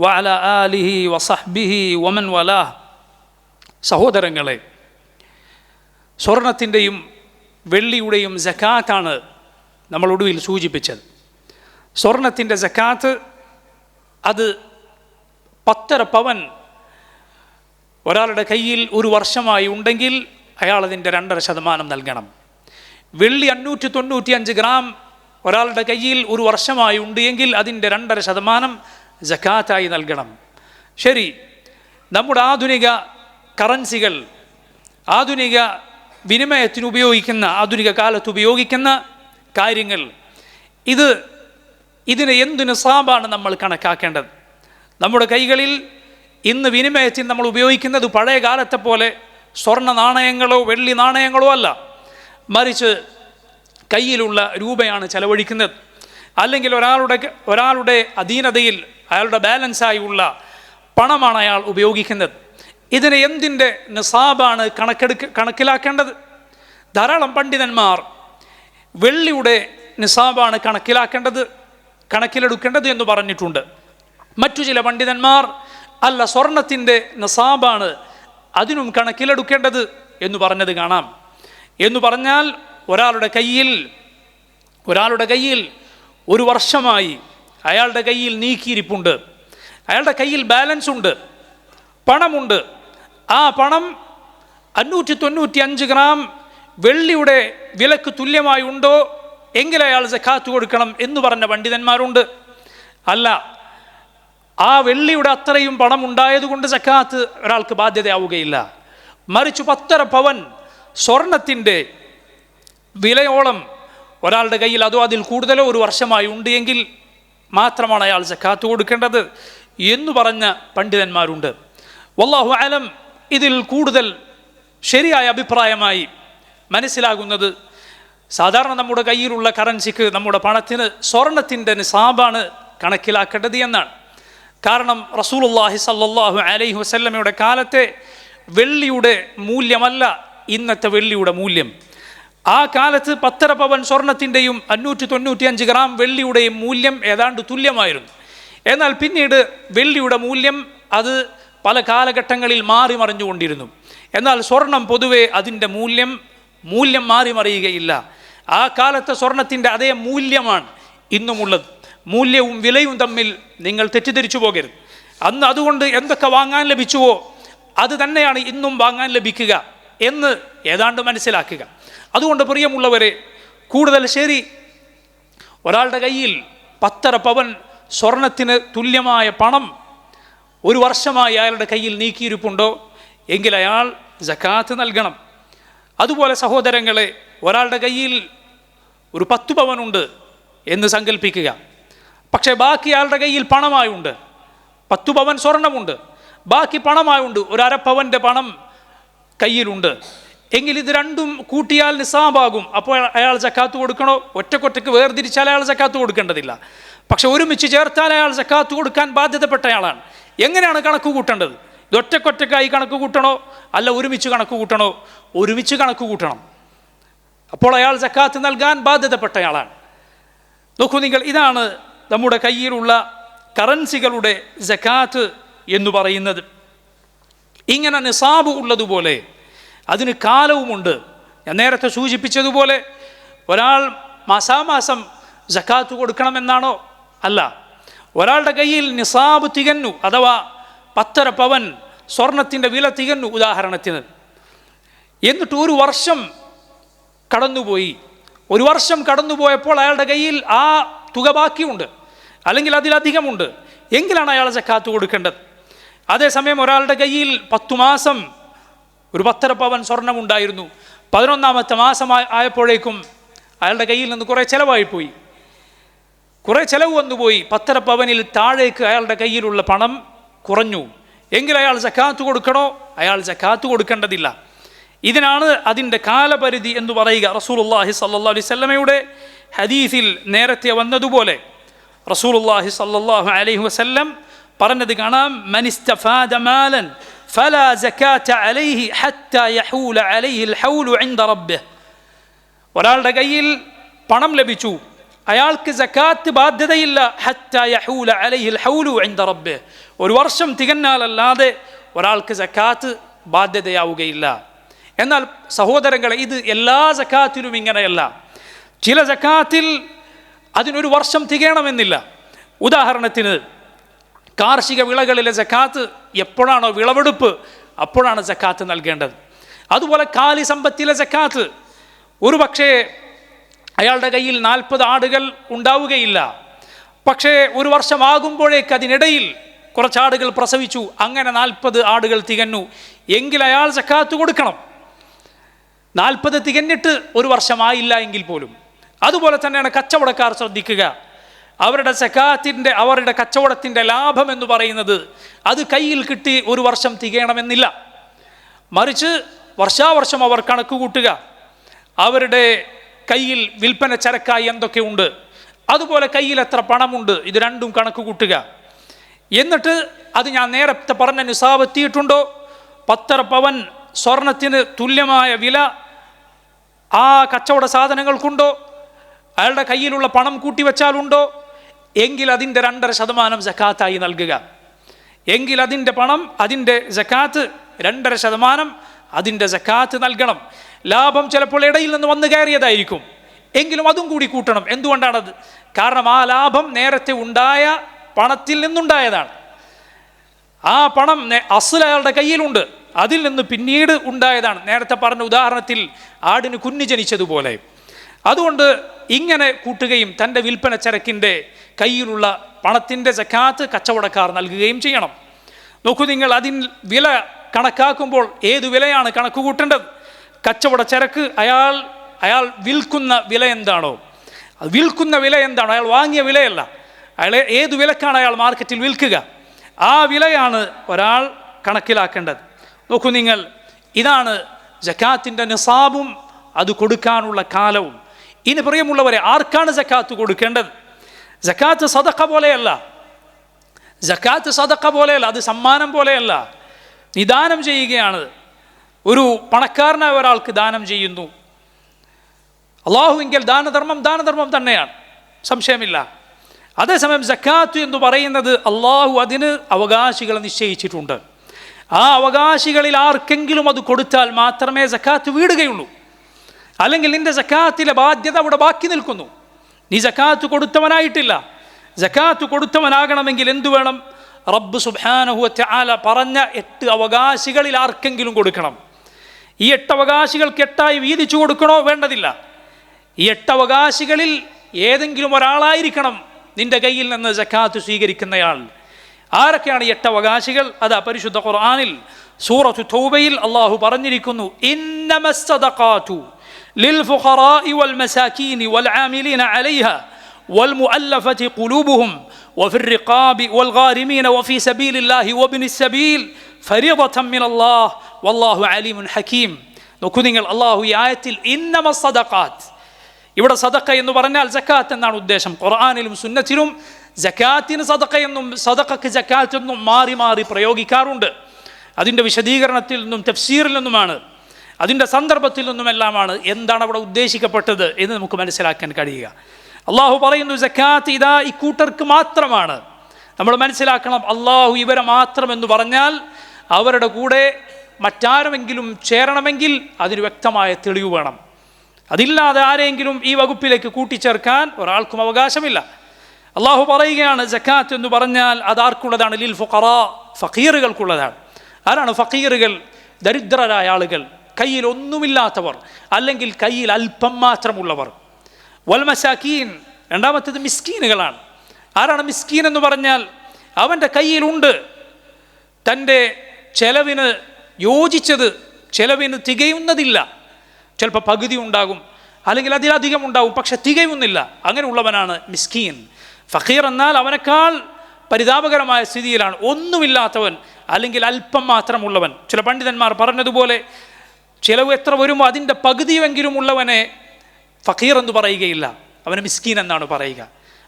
വഅലാ ആലിഹി വസഹ്ബിഹി വമൻ വലാഹ്. സഹോദരങ്ങളെ, സ്വർണത്തിൻ്റെയും വെള്ളിയുടെയും സക്കാത്താണ് നമ്മൾ ഒടുവിൽ സൂചിപ്പിച്ചത്. സ്വർണത്തിൻ്റെ സക്കാത്ത് അത് 10.5 പവൻ ഒരാളുടെ കയ്യിൽ ഒരു വർഷമായി ഉണ്ടെങ്കിൽ അയാൾ അതിൻ്റെ 2.5% നൽകണം. വെള്ളി 595 ഗ്രാം ഒരാളുടെ കയ്യിൽ ഒരു വർഷമായി ഉണ്ട് എങ്കിൽ അതിൻ്റെ 2.5% സക്കാത്തായി നൽകണം. ശരി, നമ്മുടെ ആധുനിക കറൻസികൾ, ആധുനിക വിനിമയത്തിന് ഉപയോഗിക്കുന്ന, ആധുനിക കാലത്ത് ഉപയോഗിക്കുന്ന കാര്യങ്ങൾ, ഇതിന് എന്ത് നിസാബാണ് നമ്മൾ കണക്കാക്കേണ്ടത്? നമ്മുടെ കൈകളിൽ ഇന്ന് വിനിമയത്തിന് നമ്മൾ ഉപയോഗിക്കുന്നത് പഴയ കാലത്തെ പോലെ സ്വർണ്ണ നാണയങ്ങളോ വെള്ളി നാണയങ്ങളോ അല്ല, മറിച്ച് കയ്യിലുള്ള രൂപയാണ് ചെലവഴിക്കുന്നത്. അല്ലെങ്കിൽ ഒരാളുടെ അധീനതയിൽ അയാളുടെ ബാലൻസായി ഉള്ള പണമാണ് അയാൾ ഉപയോഗിക്കുന്നത്. ഇതിന് എന്തിൻ്റെ നിസാബാണ് കണക്കിലാക്കേണ്ടത്? ധാരാളം പണ്ഡിതന്മാർ വെള്ളിയുടെ നിസാബാണ് കണക്കിലെടുക്കേണ്ടത് എന്ന് പറഞ്ഞിട്ടുണ്ട്. മറ്റു ചില പണ്ഡിതന്മാർ അല്ല, സ്വർണത്തിൻ്റെ നിസാബാണ് അതിനും കണക്കിലെടുക്കേണ്ടത് എന്ന് പറഞ്ഞത് കാണാം. എന്ന് പറഞ്ഞാൽ ഒരാളുടെ കയ്യിൽ ഒരു വർഷമായി അയാളുടെ കയ്യിൽ നീക്കിയിരിപ്പുണ്ട്, അയാളുടെ കയ്യിൽ ബാലൻസ് ഉണ്ട്, പണമുണ്ട്. ആ പണം 595 ഗ്രാം വെള്ളിയുടെ വിലക്ക് തുല്യമായി ഉണ്ടോ എങ്കിൽ അയാൾ സക്കാത്ത് കൊടുക്കണം എന്ന് പറഞ്ഞ പണ്ഡിതന്മാരുണ്ട്. അല്ല, ആ വെള്ളിയുടെ അത്രയും പണം ഉണ്ടായതുകൊണ്ട് സക്കാത്ത് ഒരാൾക്ക് ബാധ്യതയാവുകയില്ല, മറിച്ച് 10.5 പവൻ സ്വർണത്തിൻ്റെ വിലയോളം ഒരാളുടെ കയ്യിൽ അതോ അതിൽ കൂടുതലോ ഒരു വർഷമായി ഉണ്ട് എങ്കിൽ മാത്രമാണ് അയാൾ സക്കാത്ത് കൊടുക്കേണ്ടത് എന്ന് പറഞ്ഞ പണ്ഡിതന്മാരുണ്ട്. വല്ലാഹു അലം, ഇതിൽ കൂടുതൽ ശരിയായ അഭിപ്രായമായി മനസ്സിലാകുന്നത് സാധാരണ നമ്മുടെ കയ്യിലുള്ള കറൻസിക്ക്, നമ്മുടെ പണത്തിന് സ്വർണത്തിൻ്റെ നിസാബാണ് കണക്കിലാക്കേണ്ടത് എന്നാണ്. കാരണം റസൂലുള്ളാഹി സ്വല്ലല്ലാഹു അലൈഹി വസല്ലമയുടെ കാലത്തെ വെള്ളിയുടെ മൂല്യമല്ല ഇന്നത്തെ വെള്ളിയുടെ മൂല്യം. ആ കാലത്ത് 10.5 പവൻ സ്വർണത്തിൻ്റെയും 595 ഗ്രാം വെള്ളിയുടെയും മൂല്യം ഏതാണ്ട് തുല്യമായിരുന്നു. എന്നാൽ പിന്നീട് വെള്ളിയുടെ മൂല്യം അത് പല കാലഘട്ടങ്ങളിൽ മാറി മറിഞ്ഞുകൊണ്ടിരുന്നു. എന്നാൽ സ്വർണം പൊതുവെ അതിൻ്റെ മൂല്യം മാറി മറിയുകയില്ല. ആ കാലത്തെ സ്വർണത്തിൻ്റെ അതേ മൂല്യമാണ് ഇന്നുമുള്ളത്. മൂല്യവും വിലയും തമ്മിൽ നിങ്ങൾ തെറ്റിദ്ധരിച്ചു പോകരുത്. അന്ന് അതുകൊണ്ട് എന്തൊക്കെ വാങ്ങാൻ ലഭിച്ചുവോ അത് തന്നെയാണ് ഇന്നും വാങ്ങാൻ ലഭിക്കുക എന്ന് ഏതാണ്ട് മനസ്സിലാക്കുക. അതുകൊണ്ട് പ്രിയമുള്ളവരെ, കൂടുതൽ ശരി, ഒരാളുടെ കയ്യിൽ 10.5 പവൻ സ്വർണത്തിന് തുല്യമായ പണം ഒരു വർഷമായി അയാളുടെ കയ്യിൽ നീക്കിയിരിപ്പുണ്ടോ എങ്കിൽ അയാൾ സക്കാത്ത് നൽകണം. അതുപോലെ സഹോദരങ്ങളെ, ഒരാളുടെ കയ്യിൽ ഒരു 10 പവനുണ്ട് എന്ന് സങ്കല്പിക്കുക. പക്ഷേ ബാക്കി അയാളുടെ കയ്യിൽ പണമായുണ്ട്. 10 പവൻ സ്വർണമുണ്ട്, ബാക്കി പണമായുണ്ട്, ഒരു 1/2 പവൻ്റെ പണം കയ്യിലുണ്ട് എങ്കിൽ ഇത് രണ്ടും കൂട്ടിയാൽ നിസാബാകും. അപ്പോൾ അയാൾ സക്കാത്ത് കൊടുക്കണോ? ഒറ്റക്കൊറ്റക്ക് വേർതിരിച്ചാൽ അയാൾ സക്കാത്ത് കൊടുക്കേണ്ടതില്ല. പക്ഷെ ഒരുമിച്ച് ചേർത്താൽ അയാൾ സക്കാത്ത് കൊടുക്കാൻ ബാധ്യതപ്പെട്ടയാളാണ്. എങ്ങനെയാണ് കണക്ക് കൂട്ടേണ്ടത്? ഇത് ഒറ്റക്കൊറ്റക്കായി കണക്ക് കൂട്ടണോ അല്ല ഒരുമിച്ച് കണക്ക് കൂട്ടണോ? ഒരുമിച്ച് കണക്ക് കൂട്ടണം. അപ്പോൾ അയാൾ സക്കാത്ത് നൽകാൻ ബാധ്യതപ്പെട്ടയാളാണ്. നോക്കൂ നിങ്ങൾ, ഇതാണ് നമ്മുടെ കയ്യിലുള്ള കറൻസികളുടെ സക്കാത്ത് എന്ന് പറയുന്നത്. ഇങ്ങനെ നിസാബ് ഉള്ളതുപോലെ അതിന് കാലവുമുണ്ട്. ഞാൻ നേരത്തെ സൂചിപ്പിച്ചതുപോലെ ഒരാൾ മാസാമാസം സക്കാത്ത് കൊടുക്കണമെന്നാണോ? അല്ല. ഒരാളുടെ കയ്യിൽ നിസാബ് തികഞ്ഞു, അഥവാ 10.5 പവൻ സ്വർണത്തിൻ്റെ വില തികഞ്ഞു ഉദാഹരണത്തിന്, എന്നിട്ട് ഒരു വർഷം കടന്നുപോയി. ഒരു വർഷം കടന്നുപോയപ്പോൾ അയാളുടെ കയ്യിൽ ആ തുക ബാക്കിയുണ്ട്, അല്ലെങ്കിൽ അതിലധികമുണ്ട്, എങ്കിലാണ് അയാൾ സക്കാത്ത് കൊടുക്കേണ്ടത്. അതേസമയം ഒരാളുടെ കയ്യിൽ 10 മാസം ഒരു 10.5 പവൻ സ്വർണമുണ്ടായിരുന്നു. 11ാമത്തെ മാസം ആയപ്പോഴേക്കും അയാളുടെ കയ്യിൽ നിന്ന് കുറേ ചിലവായിപ്പോയി, കുറേ ചിലവ് വന്നുപോയി. 10.5 പവനിൽ താഴേക്ക് അയാളുടെ കയ്യിലുള്ള പണം കുറഞ്ഞു. എങ്കിൽ അയാൾ സക്കാത്ത് കൊടുക്കണോ? അയാൾ സക്കാത്ത് കൊടുക്കേണ്ടതില്ല. ഇതിനാണ് അതിൻ്റെ കാലപരിധി എന്ന് പറയുക. റസൂലുള്ളാഹി സ്വല്ലല്ലാഹു അലൈഹി വസല്ലമയുടെ ഹദീസിൽ നേരത്തെ വന്നതുപോലെ റസൂലുള്ളാഹി സ്വല്ലല്ലാഹു അലൈഹി വസല്ലം പറഞ്ഞത് കാണാം, മനിസ്തഫാദ മാലൻ ഫലാ സകാത അലൈഹി ഹത്താ യഹൂല അലൈഹിൽ ഹൗലു ഇൻദ റബ്ബിഹി. ഒരാളുടെ കയ്യിൽ പണം ലഭിച്ചു, അയാൾക്ക് സക്കാത്ത് ബാധ്യതയില്ല. ഹത്താ യഹൂല അലൈഹിൽ ഹൗലു ഇൻദ റബ്ബിഹി, ഒരു വർഷം തികഞ്ഞാലല്ലാതെ ഒരാൾക്ക് സക്കാത്ത് ബാധ്യതയാവുകയില്ല. എന്നാൽ സഹോദരങ്ങളെ, ഇത് എല്ലാ സക്കാത്തിലും ഇങ്ങനെയല്ല. ചില സക്കാത്തിൽ അതിനൊരു വർഷം തികയണമെന്നില്ല. ഉദാഹരണത്തിന് കാർഷിക വിളകളിലെ സക്കാത്ത് എപ്പോഴാണോ വിളവെടുപ്പ് അപ്പോഴാണ് സക്കാത്ത് നൽകേണ്ടത്. അതുപോലെ കാലി സമ്പത്തിലെ സക്കാത്ത്, ഒരു പക്ഷേ അയാളുടെ കയ്യിൽ 40 ആടുകൾ ഉണ്ടാവുകയില്ല, പക്ഷേ ഒരു വർഷമാകുമ്പോഴേക്ക് അതിനിടയിൽ കുറച്ചാടുകൾ പ്രസവിച്ചു, അങ്ങനെ 40 ആടുകൾ തികഞ്ഞു, എങ്കിൽ അയാൾ സക്കാത്ത് കൊടുക്കണം. 40 തികഞ്ഞിട്ട് ഒരു വർഷമായില്ല എങ്കിൽ പോലും. അതുപോലെ തന്നെയാണ് കച്ചവടക്കാർ. ശ്രദ്ധിക്കുക, അവരുടെ സക്കാത്തിൻ്റെ, അവരുടെ കച്ചവടത്തിൻ്റെ ലാഭം എന്ന് പറയുന്നത് അത് കയ്യിൽ കിട്ടി ഒരു വർഷം തികയണമെന്നില്ല. മറിച്ച് വർഷാവർഷം അവർ കണക്ക് കൂട്ടുക, അവരുടെ കയ്യിൽ വിൽപ്പന ചരക്കായി എന്തൊക്കെയുണ്ട്, അതുപോലെ കയ്യിൽ എത്ര പണമുണ്ട്, ഇത് രണ്ടും കണക്ക് കൂട്ടുക. എന്നിട്ട് അത് ഞാൻ നേരത്തെ പറഞ്ഞ നിസാബ് എത്തിയിട്ടുണ്ടോ, 10.5 പവൻ സ്വർണത്തിന് തുല്യമായ വില ആ കച്ചവട സാധനങ്ങൾക്കുണ്ടോ, അയാളുടെ കയ്യിലുള്ള പണം കൂട്ടിവെച്ചാലുണ്ടോ, എങ്കിൽ അതിൻ്റെ 2.5% സക്കാത്തായി നൽകുക. എങ്കിൽ അതിൻ്റെ പണം, അതിൻ്റെ സക്കാത്ത് 2.5% അതിൻ്റെ സക്കാത്ത് നൽകണം. ലാഭം ചിലപ്പോൾ ഇടയിൽ നിന്ന് വന്നു കയറിയതായിരിക്കും, എങ്കിലും അതും കൂടി കൂട്ടണം. എന്തുകൊണ്ടാണത്? കാരണം ആ ലാഭം നേരത്തെ ഉണ്ടായ പണത്തിൽ നിന്നുണ്ടായതാണ്. ആ പണം അസ്ൽ അയാളുടെ കയ്യിലുണ്ട്, അതിൽ നിന്ന് പിന്നീട് ഉണ്ടായതാണ്. നേരത്തെ പറഞ്ഞ ഉദാഹരണത്തിൽ ആടിന് കുഞ്ഞ് ജനിച്ചതുപോലെ. അതുകൊണ്ട് ഇങ്ങനെ കൂട്ടുകയും തൻ്റെ വിൽപ്പന ചരക്കിൻ്റെ കയ്യിലുള്ള പണത്തിൻ്റെ സക്കാത്ത് കച്ചവടക്കാർ നൽകുകയും ചെയ്യണം. നോക്കൂ നിങ്ങൾ, അതിൽ വില കണക്കാക്കുമ്പോൾ ഏതു വിലയാണ് കണക്ക് കൂട്ടേണ്ടത്? കച്ചവട ചരക്ക് അയാൾ വിൽക്കുന്ന വില എന്താണോ, വിൽക്കുന്ന വില എന്താണോ, അയാൾ വാങ്ങിയ വിലയല്ല, അയാൾ ഏതു വിലക്കാണ് അയാൾ മാർക്കറ്റിൽ വിൽക്കുക, ആ വിലയാണ് ഒരാൾ കണക്കിലാക്കേണ്ടത്. നോക്കൂ നിങ്ങൾ, ഇതാണ് സക്കാത്തിൻ്റെ നിസാബും അത് കൊടുക്കാനുള്ള കാലവും. ഇനി പ്രിയമുള്ളവരെ, ആർക്കാണ് സക്കാത്ത് കൊടുക്കേണ്ടത്? സക്കാത്ത് സദഖ പോലെയല്ല, സക്കാത്ത് സദഖ പോലെയല്ല, അത് സമ്മാനം പോലെയല്ല, നിദാനം ചെയ്യുകയാണ്. ഒരു പണക്കാരനായ ഒരാൾക്ക് ദാനം ചെയ്യുന്നു, അള്ളാഹുവിങ്കൽ ദാനധർമ്മം തന്നെയാണ്, സംശയമില്ല. അതേസമയം സക്കാത്ത് എന്ന് പറയുന്നത് അള്ളാഹു അതിന് അവകാശികളെ നിശ്ചയിച്ചിട്ടുണ്ട്. ആ അവകാശികളിൽ ആർക്കെങ്കിലും അത് കൊടുത്താൽ മാത്രമേ സക്കാത്ത് വീടുകയുള്ളൂ. അല്ലെങ്കിൽ നിന്റെ സക്കാത്തിലെ ബാധ്യത അവിടെ ബാക്കി നിൽക്കുന്നു. നീ സക്കാത്ത് കൊടുത്തവനായിട്ടില്ല. സക്കാത്ത് കൊടുത്തവനാകണമെങ്കിൽ എന്തു വേണം? റബ്ബ് സുബ്ഹാനഹു വ തആല പറഞ്ഞ 8 അവകാശികളിൽ ആർക്കെങ്കിലും കൊടുക്കണം. ഈ 8 അവകാശികൾക്ക് 8ആയി വീതിച്ചു കൊടുക്കണോ? വേണ്ടതില്ല. ഈ 8 അവകാശികളിൽ ഏതെങ്കിലും ഒരാളായിരിക്കണം നിന്റെ കയ്യിൽ നിന്ന് സക്കാത്ത് സ്വീകരിക്കുന്നയാൾ. ആരൊക്കെയാണ് 8 അവകാശികൾ? അതാ പരിശുദ്ധ ഖുർആനിൽ സൂറത്തു തൗബയിൽ അള്ളാഹു പറഞ്ഞിരിക്കുന്നു, ഇന്നമസ്സദഖാതു ലിൽഫുഖറാഇ വൽമസാകീനി വൽആമിലീന അലൈഹാ വൽമുഅല്ലഫതി ഖുലൂബുഹും വഫിർ റിഖാബി വൽഗാരിമീന വഫീ സബീലില്ലാഹി വബ്നിസ് സബീൽ ഫരീദതൻ മിനല്ലാഹ് വല്ലാഹു അലീമുൻ ഹകീം. നോക്കൂ നിങ്ങൾ, അള്ളാഹു ഈ ആയത്തിൽ ഇന്നമസ്സദഖാത്ത്, ഇവിടെ സദഖ എന്ന് പറഞ്ഞാൽ സക്കാത്ത് എന്നാണ് ഉദ്ദേശം. ഖുർആനിലും സുന്നത്തിലും സക്കാത്തിന് സദഖ എന്നും സദഖക്ക് സക്കാത്ത് എന്നും മാറി മാറി പ്രയോഗിക്കാറുണ്ട്. അതിൻ്റെ വിശദീകരണത്തിൽ നിന്നും തഫ്സീറിൽ നിന്നുമാണ്, അതിൻ്റെ സന്ദർഭത്തിൽ നിന്നുമെല്ലാമാണ് എന്താണ് അവിടെ ഉദ്ദേശിക്കപ്പെട്ടത് എന്ന് നമുക്ക് മനസ്സിലാക്കാൻ കഴിയുക. അള്ളാഹു പറയുന്നു സക്കാത്ത് ഇതാ ഇക്കൂട്ടർക്ക് മാത്രമാണ്. നമ്മൾ മനസ്സിലാക്കണം, അള്ളാഹു ഇവരെ മാത്രം എന്ന് പറഞ്ഞാൽ അവരുടെ കൂടെ മറ്റാരുമെങ്കിലും ചേരണമെങ്കിൽ അതിന് വ്യക്തമായ തെളിവ് വേണം. അതില്ലാതെ ആരെങ്കിലും ഈ വകുപ്പിലേക്ക് കൂട്ടിച്ചേർക്കാൻ ഒരാൾക്കും അവകാശമില്ല. അള്ളാഹു പറയുകയാണ്, സക്കാത്ത് എന്ന് പറഞ്ഞാൽ അതാർക്കുള്ളതാണ്? ലിൽ ഫുഖറാ, ഫഖീറുകൾക്കുള്ളതാണ്. ആരാണ് ഫഖീറുകൾ? ദരിദ്രരായ ആളുകൾ, കയ്യിൽ ഒന്നുമില്ലാത്തവർ, അല്ലെങ്കിൽ കയ്യിൽ അല്പം മാത്രമുള്ളവർ. വൽ മസാക്കീൻ, രണ്ടാമത്തേത് മിസ്കീനുകളാണ്. ആരാണ് മിസ്കീൻ എന്ന് പറഞ്ഞാൽ? അവൻ്റെ കയ്യിലുണ്ട്, തൻ്റെ ചെലവിന് യോജിച്ചത്, ചെലവിന് തികയുന്നതില്ല, ചിലപ്പോൾ പകുതി ഉണ്ടാകും, അല്ലെങ്കിൽ അതിലധികം ഉണ്ടാകും, പക്ഷെ തികയുന്നില്ല, അങ്ങനെയുള്ളവനാണ് മിസ്കീൻ. ഫഖീർ എന്നാൽ അവനേക്കാൾ പരിതാപകരമായ സ്ഥിതിയിലാണ് ഒന്നുമില്ലാത്തവൻ, അല്ലെങ്കിൽ അല്പം മാത്രമുള്ളവൻ. ചില പണ്ഡിതന്മാർ പറഞ്ഞതുപോലെ ചിലവ് എത്ര വരുമോ അതിൻ്റെ പകുതിയെങ്കിലും ഉള്ളവനെ ഫഖീർ എന്ന് പറയുകയില്ല, അവനെ മിസ്കീൻ എന്നാണ് പറയുക.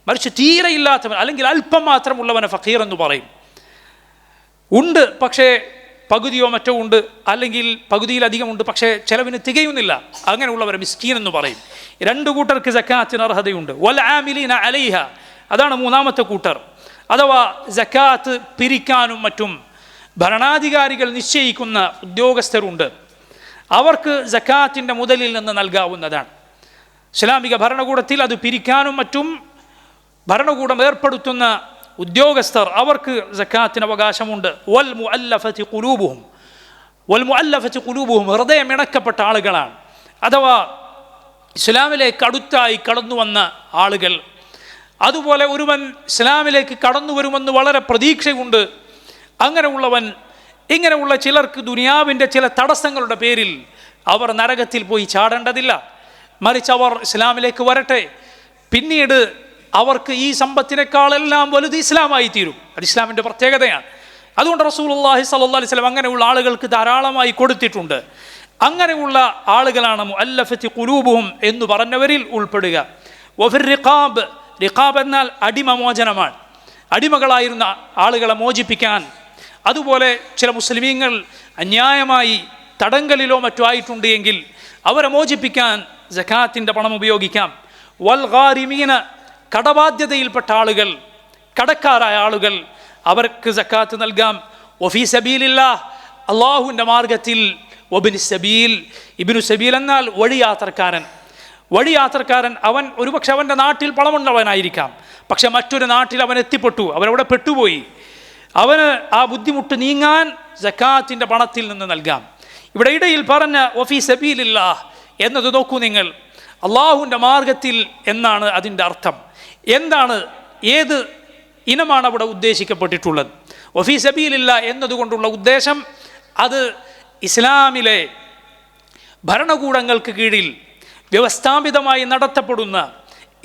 മറിച്ച് തീരെ ഇല്ലാത്തവൻ, അല്ലെങ്കിൽ അല്പം മാത്രമുള്ളവനെ ഫഖീർ എന്ന് പറയും. ഉണ്ട് പക്ഷേ പകുതിയോ മറ്റോ ഉണ്ട്, അല്ലെങ്കിൽ പകുതിയിലധികം ഉണ്ട്, പക്ഷേ ചെലവിന് തികയുന്നില്ല, അങ്ങനെയുള്ളവരെ മിസ്കീൻ എന്ന് പറയും. രണ്ടു കൂട്ടർക്ക് സക്കാത്തിന് അർഹതയുണ്ട്. വൽ ആമിലീന അലൈഹ, അതാണ് മൂന്നാമത്തെ കൂട്ടർ. അഥവാ സക്കാത്ത് പിരിക്കാനും മറ്റും ഭരണാധികാരികൾ നിശ്ചയിക്കുന്ന ഉദ്യോഗസ്ഥരുണ്ട്. അവർക്ക് സക്കാത്തിൻ്റെ മുതലിൽ നിന്ന് നൽകാവുന്നതാണ്. ഇസ്ലാമിക ഭരണകൂടത്തിൽ അത് പിരിക്കാനും മറ്റും ഭരണകൂടം ഏർപ്പെടുത്തുന്ന ഉദ്യോഗസ്ഥർ, അവർക്ക് സക്കാത്തിന് അവകാശമുണ്ട്. വൽ മുഅല്ലഫതി ഖുലൂബുഹും, വൽ മുഅല്ലഫതി ഖുലൂബുഹും, ഹൃദയം ഇണക്കപ്പെട്ട ആളുകളാണ്. അഥവാ ഇസ്ലാമിലേക്ക് അടുത്തായി കടന്നു വന്ന ആളുകൾ. അതുപോലെ ഒരുവൻ ഇസ്ലാമിലേക്ക് കടന്നു വരുമെന്ന് വളരെ പ്രതീക്ഷയുണ്ട്. അങ്ങനെയുള്ളവൻ, ഇങ്ങനെയുള്ള ചിലർക്ക് ദുനിയാവിൻ്റെ ചില തടസ്സങ്ങളുടെ പേരിൽ അവർ നരകത്തിൽ പോയി ചാടേണ്ടതില്ല. മറിച്ച് അവർ ഇസ്ലാമിലേക്ക് വരട്ടെ, പിന്നീട് അവർക്ക് ഈ സമ്പത്തിനേക്കാളെല്ലാം വലുത് ഇസ്ലാമായി തീരും. അത് ഇസ്ലാമിൻ്റെ പ്രത്യേകതയാണ്. അതുകൊണ്ട് റസൂലുള്ളാഹി സ്വല്ലല്ലാഹു അലൈഹി വസല്ലം അങ്ങനെയുള്ള ആളുകൾക്ക് ധാരാളമായി കൊടുത്തിട്ടുണ്ട്. അങ്ങനെയുള്ള ആളുകളാണ് മുഅല്ലഫത്തി ഖുലൂബുഹും എന്ന് പറഞ്ഞവരിൽ ഉൾപ്പെടുക. വഫിർ റിഖാബ്, റിഖാബ് എന്നാൽ അടിമമോചനമാണ്. അടിമകളായിരുന്ന ആളുകളെ മോചിപ്പിക്കാൻ. അതുപോലെ ചില മുസ്ലിമീങ്ങൾ അന്യായമായി തടങ്കലിലോ മറ്റോ ആയിട്ടുണ്ട് എങ്കിൽ അവരെ മോചിപ്പിക്കാൻ സക്കാത്തിൻ്റെ പണം ഉപയോഗിക്കാം. വൽ ഗാരിമീന, കടബാധ്യതയിൽപ്പെട്ട ആളുകൾ, കടക്കാരായ ആളുകൾ, അവർക്ക് സക്കാത്ത് നൽകാം. വഫീ സബീലില്ലാഹ്, അള്ളാഹുവിൻ്റെ മാർഗത്തിൽ. വബിന് സബീൽ, ഇബ്നു സബീൽ എന്നാൽ വഴിയാത്രക്കാരൻ. വഴിയാത്രക്കാരൻ അവൻ ഒരുപക്ഷെ അവൻ്റെ നാട്ടിൽ പണമുള്ളവനായിരിക്കാം, പക്ഷെ മറ്റൊരു നാട്ടിൽ അവൻ എത്തിപ്പെട്ടു, അവനവിടെ പെട്ടുപോയി. അവന് ആ ബുദ്ധിമുട്ട് നീങ്ങാൻ സക്കാത്തിൻ്റെ പണത്തിൽ നിന്ന് നൽകാം. ഇവിടെ ഇടയിൽ പറഞ്ഞ വഫീ സബീലില്ലാഹ് എന്നത് നോക്കൂ നിങ്ങൾ, അള്ളാഹുവിൻ്റെ മാർഗത്തിൽ എന്നാണ് അതിൻ്റെ അർത്ഥം. എന്താണ്, ഏത് ഇനമാണ് അവിടെ ഉദ്ദേശിക്കപ്പെട്ടിട്ടുള്ളത്? വഫീ സബീലില്ലാഹ് എന്നതുകൊണ്ടുള്ള ഉദ്ദേശം അത് ഇസ്ലാമിലെ ഭരണകൂടങ്ങൾക്ക് കീഴിൽ വ്യവസ്ഥാപിതമായി നടത്തപ്പെടുന്ന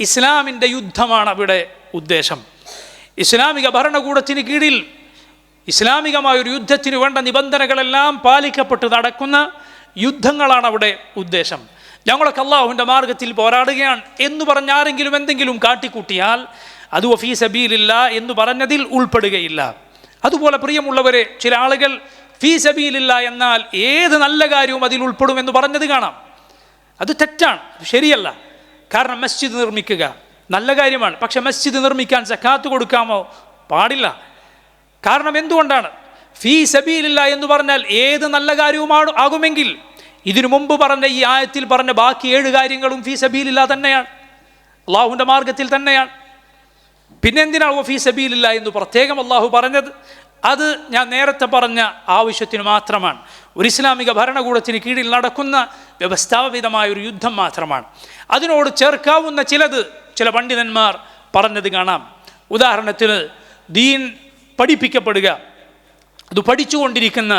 ഇസ്ലാമിൻ്റെ യുദ്ധമാണ് അവിടെ ഉദ്ദേശം. ഇസ്ലാമിക ഭരണകൂടത്തിന് കീഴിൽ ഇസ്ലാമികമായൊരു യുദ്ധത്തിന് വേണ്ട നിബന്ധനകളെല്ലാം പാലിക്കപ്പെട്ട് നടക്കുന്ന യുദ്ധങ്ങളാണ് അവിടെ ഉദ്ദേശം. ഞങ്ങളൊക്കെ അള്ളാഹുവിൻ്റെ മാർഗത്തിൽ പോരാടുകയാണ് എന്ന് പറഞ്ഞ ആരെങ്കിലും എന്തെങ്കിലും കാട്ടിക്കൂട്ടിയാൽ അത് വഫീ സബീലില്ലാഹ് എന്ന് പറഞ്ഞതിൽ ഉൾപ്പെടുകയില്ല. അതുപോലെ പ്രിയമുള്ളവരെ, ചില ആളുകൾ ഫീ സബീലില്ലാഹ് എന്നാൽ ഏത് നല്ല കാര്യവും അതിൽ ഉൾപ്പെടുമെന്ന് പറഞ്ഞത് കാണാം. അത് തെറ്റാണ്, ശരിയല്ല. കാരണം മസ്ജിദ് നിർമ്മിക്കുക നല്ല കാര്യമാണ്, പക്ഷെ മസ്ജിദ് നിർമ്മിക്കാൻ സക്കാത്ത് കൊടുക്കാമോ? പാടില്ല. കാരണം എന്തുകൊണ്ടാണ്? ഫീ സബീലില്ലാഹ് എന്ന് പറഞ്ഞാൽ ഏത് നല്ല കാര്യവുമാണ് ആകുമെങ്കിൽ ഇതിനു മുമ്പ് പറഞ്ഞ ഈ ആയത്തിൽ പറഞ്ഞ ബാക്കി 7 കാര്യങ്ങളും ഫീ സബീലില്ലാഹ് തന്നെയാണ്, അള്ളാഹുവിൻ്റെ മാർഗത്തിൽ തന്നെയാണ്. പിന്നെന്തിനാണ് ഫീ സബീലില്ലാഹ് എന്ന് പ്രത്യേകം അള്ളാഹു പറഞ്ഞത്? അത് ഞാൻ നേരത്തെ പറഞ്ഞ ആവശ്യത്തിന് മാത്രമാണ്. ഒരു ഇസ്ലാമിക ഭരണകൂടത്തിന് കീഴിൽ നടക്കുന്ന വ്യവസ്ഥാപിതമായ ഒരു യുദ്ധം മാത്രമാണ്. അതിനോട് ചേർക്കാവുന്ന ചിലത് ചില പണ്ഡിതന്മാർ പറഞ്ഞത് കാണാം. ഉദാഹരണത്തിന് ദീൻ പഠിപ്പിക്കപ്പെടുക, അത് പഠിച്ചുകൊണ്ടിരിക്കുന്ന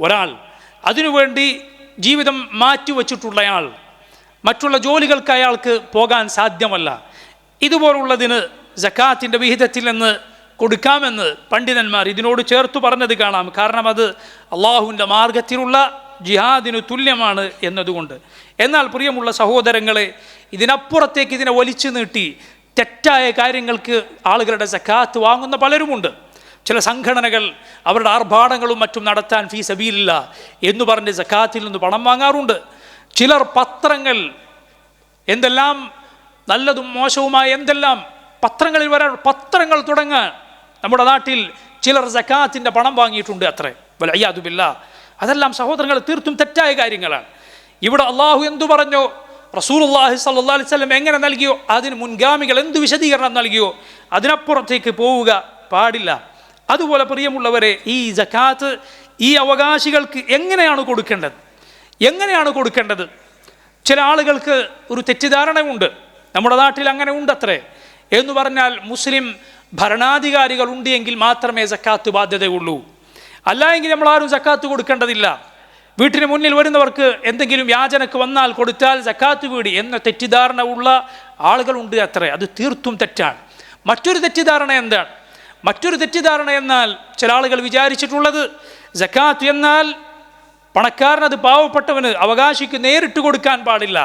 ഒരാൾ, അതിനുവേണ്ടി ജീവിതം മാറ്റിവെച്ചിട്ടുള്ളയാൾ, മറ്റുള്ള ജോലികൾക്ക് അയാൾക്ക് പോകാൻ സാധ്യമല്ല, ഇതുപോലുള്ളതിന് സക്കാത്തിൻ്റെ വിഹിതത്തിൽ നിന്ന് കൊടുക്കാമെന്ന് പണ്ഡിതന്മാർ ഇതിനോട് ചേർത്ത് പറഞ്ഞത് കാണാം. കാരണം അത് അള്ളാഹുവിൻ്റെ മാർഗത്തിലുള്ള ജിഹാദിന് തുല്യമാണ് എന്നതുകൊണ്ട്. എന്നാൽ പ്രിയമുള്ള സഹോദരങ്ങളെ, ഇതിനപ്പുറത്തേക്ക് ഇതിനെ വലിച്ചു നീട്ടി തെറ്റായ കാര്യങ്ങൾക്ക് ആളുകളുടെ സക്കാത്ത് വാങ്ങുന്ന പലരുമുണ്ട്. ചില സംഘടനകൾ അവരുടെ ആർഭാടങ്ങളും മറ്റും നടത്താൻ ഫീ സബീലില്ലാഹ് എന്ന് പറഞ്ഞ് സക്കാത്തിൽ നിന്ന് പണം വാങ്ങാറുണ്ട്. ചിലർ പത്രങ്ങൾ, എന്തെല്ലാം നല്ലതും മോശവുമായ എന്തെല്ലാം പത്രങ്ങളിൽ വരാൻ, പത്രങ്ങൾ തുടങ്ങാൻ നമ്മുടെ നാട്ടിൽ ചിലർ സക്കാത്തിൻ്റെ പണം വാങ്ങിയിട്ടുണ്ട് അത്രേ. വൽഇയാദു ബില്ലാഹ്. അതെല്ലാം സഹോദരങ്ങൾ തീർത്തും തെറ്റായ കാര്യങ്ങളാണ്. ഇവിടെ അള്ളാഹു എന്തു പറഞ്ഞോ റസൂലുള്ളാഹി സ്വല്ലല്ലാഹു അലൈഹി വസല്ലം എങ്ങനെ നൽകിയോ അതിന് മുൻഗാമികൾ എന്ത് വിശദീകരണം നൽകിയോ അതിനപ്പുറത്തേക്ക് പോവുക പാടില്ല. അതുപോലെ പ്രിയമുള്ളവരെ, ഈ സക്കാത്ത് ഈ അവകാശികൾക്ക് എങ്ങനെയാണ് കൊടുക്കേണ്ടത്? ചില ആളുകൾക്ക് ഒരു തെറ്റിദ്ധാരണയുണ്ട്, നമ്മുടെ നാട്ടിൽ അങ്ങനെ ഉണ്ടത്രേ. എന്ന് പറഞ്ഞാൽ മുസ്ലിം ഭരണാധികാരികൾ ഉണ്ട് എങ്കിൽ മാത്രമേ സക്കാത്ത് ബാധ്യതയുള്ളൂ, അല്ല എങ്കിൽ നമ്മളാരും സക്കാത്ത് കൊടുക്കേണ്ടതില്ല. വീട്ടിന് മുന്നിൽ വരുന്നവർക്ക് എന്തെങ്കിലും യാചനക്ക് വന്നാൽ കൊടുത്താൽ സക്കാത്ത് വീടി എന്ന തെറ്റിദ്ധാരണ ഉള്ള ആളുകളുണ്ട് അത്രേ. അത് തീർത്തും തെറ്റാണ്. മറ്റൊരു തെറ്റിദ്ധാരണ എന്നാൽ ചില ആളുകൾ വിചാരിച്ചിട്ടുള്ളത് സക്കാത്ത് എന്നാൽ പണക്കാരനത് പാവപ്പെട്ടവന് അവകാശിക്ക് നേരിട്ട് കൊടുക്കാൻ പാടില്ല,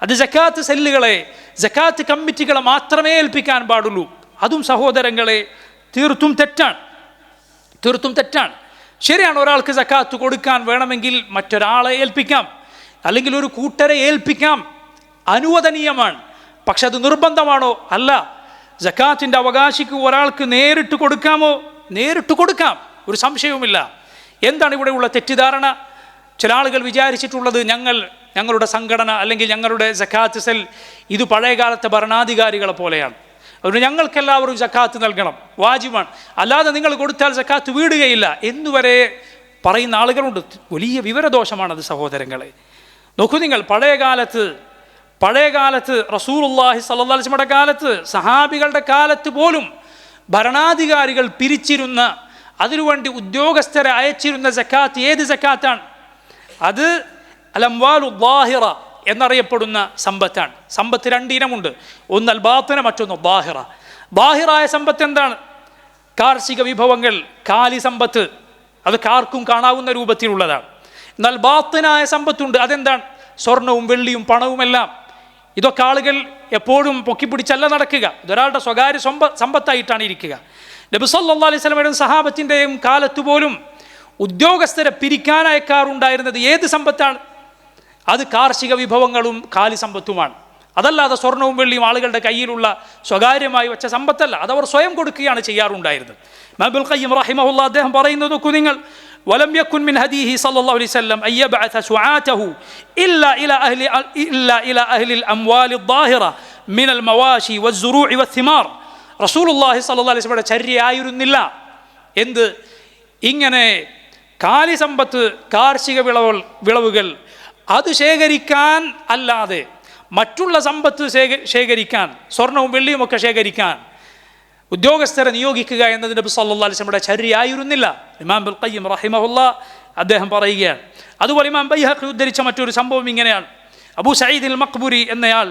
അത് സക്കാത്ത് സെല്ലുകളെ സക്കാത്ത് കമ്മിറ്റികളെ മാത്രമേ ഏൽപ്പിക്കാൻ പാടുള്ളൂ. അതും സഹോദരങ്ങളെ തീർത്തും തെറ്റാണ്. ശരിയാണ്, ഒരാൾക്ക് സക്കാത്ത് കൊടുക്കാൻ വേണമെങ്കിൽ മറ്റൊരാളെ ഏൽപ്പിക്കാം, അല്ലെങ്കിൽ ഒരു കൂട്ടരെ ഏൽപ്പിക്കാം, അനുവദനീയമാണ്. പക്ഷെ അത് നിർബന്ധമാണോ? അല്ല. സക്കാത്തിൻ്റെ അവകാശിക്ക് ഒരാൾക്ക് നേരിട്ട് കൊടുക്കാമോ? നേരിട്ട് കൊടുക്കാം, ഒരു സംശയവുമില്ല. എന്താണ് ഇവിടെയുള്ള തെറ്റിദ്ധാരണ? ചില ആളുകൾ വിചാരിച്ചിട്ടുള്ളത് ഞങ്ങളുടെ സംഘടന അല്ലെങ്കിൽ ഞങ്ങളുടെ സക്കാത്ത് സെൽ ഇത് പഴയകാലത്തെ ഭരണാധികാരികളെ പോലെയാണ്, അതുകൊണ്ട് ഞങ്ങൾക്കെല്ലാവരും സക്കാത്ത് നൽകണം, വാജിബാണ്, അല്ലാതെ നിങ്ങൾ കൊടുത്താൽ സക്കാത്ത് വീടുകയില്ല എന്നുവരെ പറയുന്ന ആളുകളുണ്ട്. വലിയ വിവരദോഷമാണത് സഹോദരങ്ങളെ. നോക്കൂ നിങ്ങൾ, പഴയകാലത്ത് റസൂലുള്ളാഹി സ്വല്ലല്ലാഹു അലൈഹി വസല്ലമയുടെ കാലത്ത്, സഹാബികളുടെ കാലത്ത് പോലും ഭരണാധികാരികൾ പിരിച്ചിരുന്ന, അതിനുവേണ്ടി ഉദ്യോഗസ്ഥരെ അയച്ചിരുന്ന സക്കാത്ത് ഏത് സക്കാത്താണ്? അത് അൽ-അംവാലു ളാഹിറ എന്നറിയപ്പെടുന്ന സമ്പത്താണ്. സമ്പത്ത് രണ്ടിനമുണ്ട്, ഒന്ന് അൽ ബാത്തിന, മറ്റൊന്ന് ളാഹിറ. ളാഹിറായ സമ്പത്ത് എന്താണ്? കാർഷിക വിഭവങ്ങൾ, കാലി സമ്പത്ത്, അത് ആർക്കും കാണാവുന്ന രൂപത്തിലുള്ളതാണ്. എന്നാൽ ബാത്തിനായ സമ്പത്തുണ്ട്, അതെന്താണ്? സ്വർണവും വെള്ളിയും പണവുമെല്ലാം. ഇതൊക്കെ ആളുകൾ എപ്പോഴും പൊക്കിപ്പിടിച്ചല്ല നടക്കുക, ഇതൊരാളുടെ സ്വകാര്യ സമ്പത്തായിട്ടാണ് ഇരിക്കുക. നബി സല്ലല്ലാഹു അലൈഹി വസല്ലമയുടെയും സഹാബത്തിൻ്റെയും കാലത്ത് പോലും ഉദ്യോഗസ്ഥരെ പിരിക്കാൻ അയക്കാറുണ്ടായിരുന്നത് ഏത് സമ്പത്താണ്? അത് കാർഷിക വിഭവങ്ങളും കാലി സമ്പത്തുമാണ്. അതല്ലാതെ സ്വർണവും വെള്ളിയും ആളുകളുടെ കയ്യിലുള്ള സ്വകാര്യമായി വെച്ച സമ്പത്തല്ല, അതവർ സ്വയം കൊടുക്കുകയാണ് ചെയ്യാറുണ്ടായിരുന്നത്. ഇബ്നുൽ ഖയ്യിം റഹിമഹുല്ലാഹ് അദ്ദേഹം പറയുന്നത് നോക്കൂ നിങ്ങൾ, വലം യകുൻ മിൻ ഹദീഹി സല്ലല്ലാഹു അലൈഹി വസല്ലം അയ്യബഅത സുആതഹു ഇല്ലാ ഇലാ അഹ്ലിൽ അംവാലി ളാഹിറ മിനൽ മവാശി വസ്സുറൂഇ വസ്സിമാർ. റസൂലുള്ളാഹി സ്വല്ലല്ലാഹു അലൈഹി വസല്ലമയുടെ ചര്യയായിരുന്നില്ല എന്ത്? ഇങ്ങനെ കാലി സമ്പത്ത്, കാർഷിക വിളവുകൾ അത് ശേഖരിക്കാൻ അല്ലാതെ മറ്റുള്ള സമ്പത്ത് ശേഖരിക്കാൻ, സ്വർണവും വെള്ളിയും ഒക്കെ ശേഖരിക്കാൻ ഉദ്യോഗസ്ഥരെ നിയോഗിക്കുക എന്നത് നബി സല്ലല്ലാഹു അലൈഹി വസല്ലമയുടെ ചര്യയായിരുന്നില്ല. ഇമാം ഇബ്നുൽ ഖയ്യിം റഹിമഹുല്ലാഹ് അദ്ദേഹം പറയുകയാണ്. അതുപോലെ ഇമാം ബൈഹഖി ഉദ്ധരിച്ച മറ്റൊരു സംഭവം ഇങ്ങനെയാണ്. അബൂ സഈദ് അൽ മഖ്ബൂരി എന്നയാൾ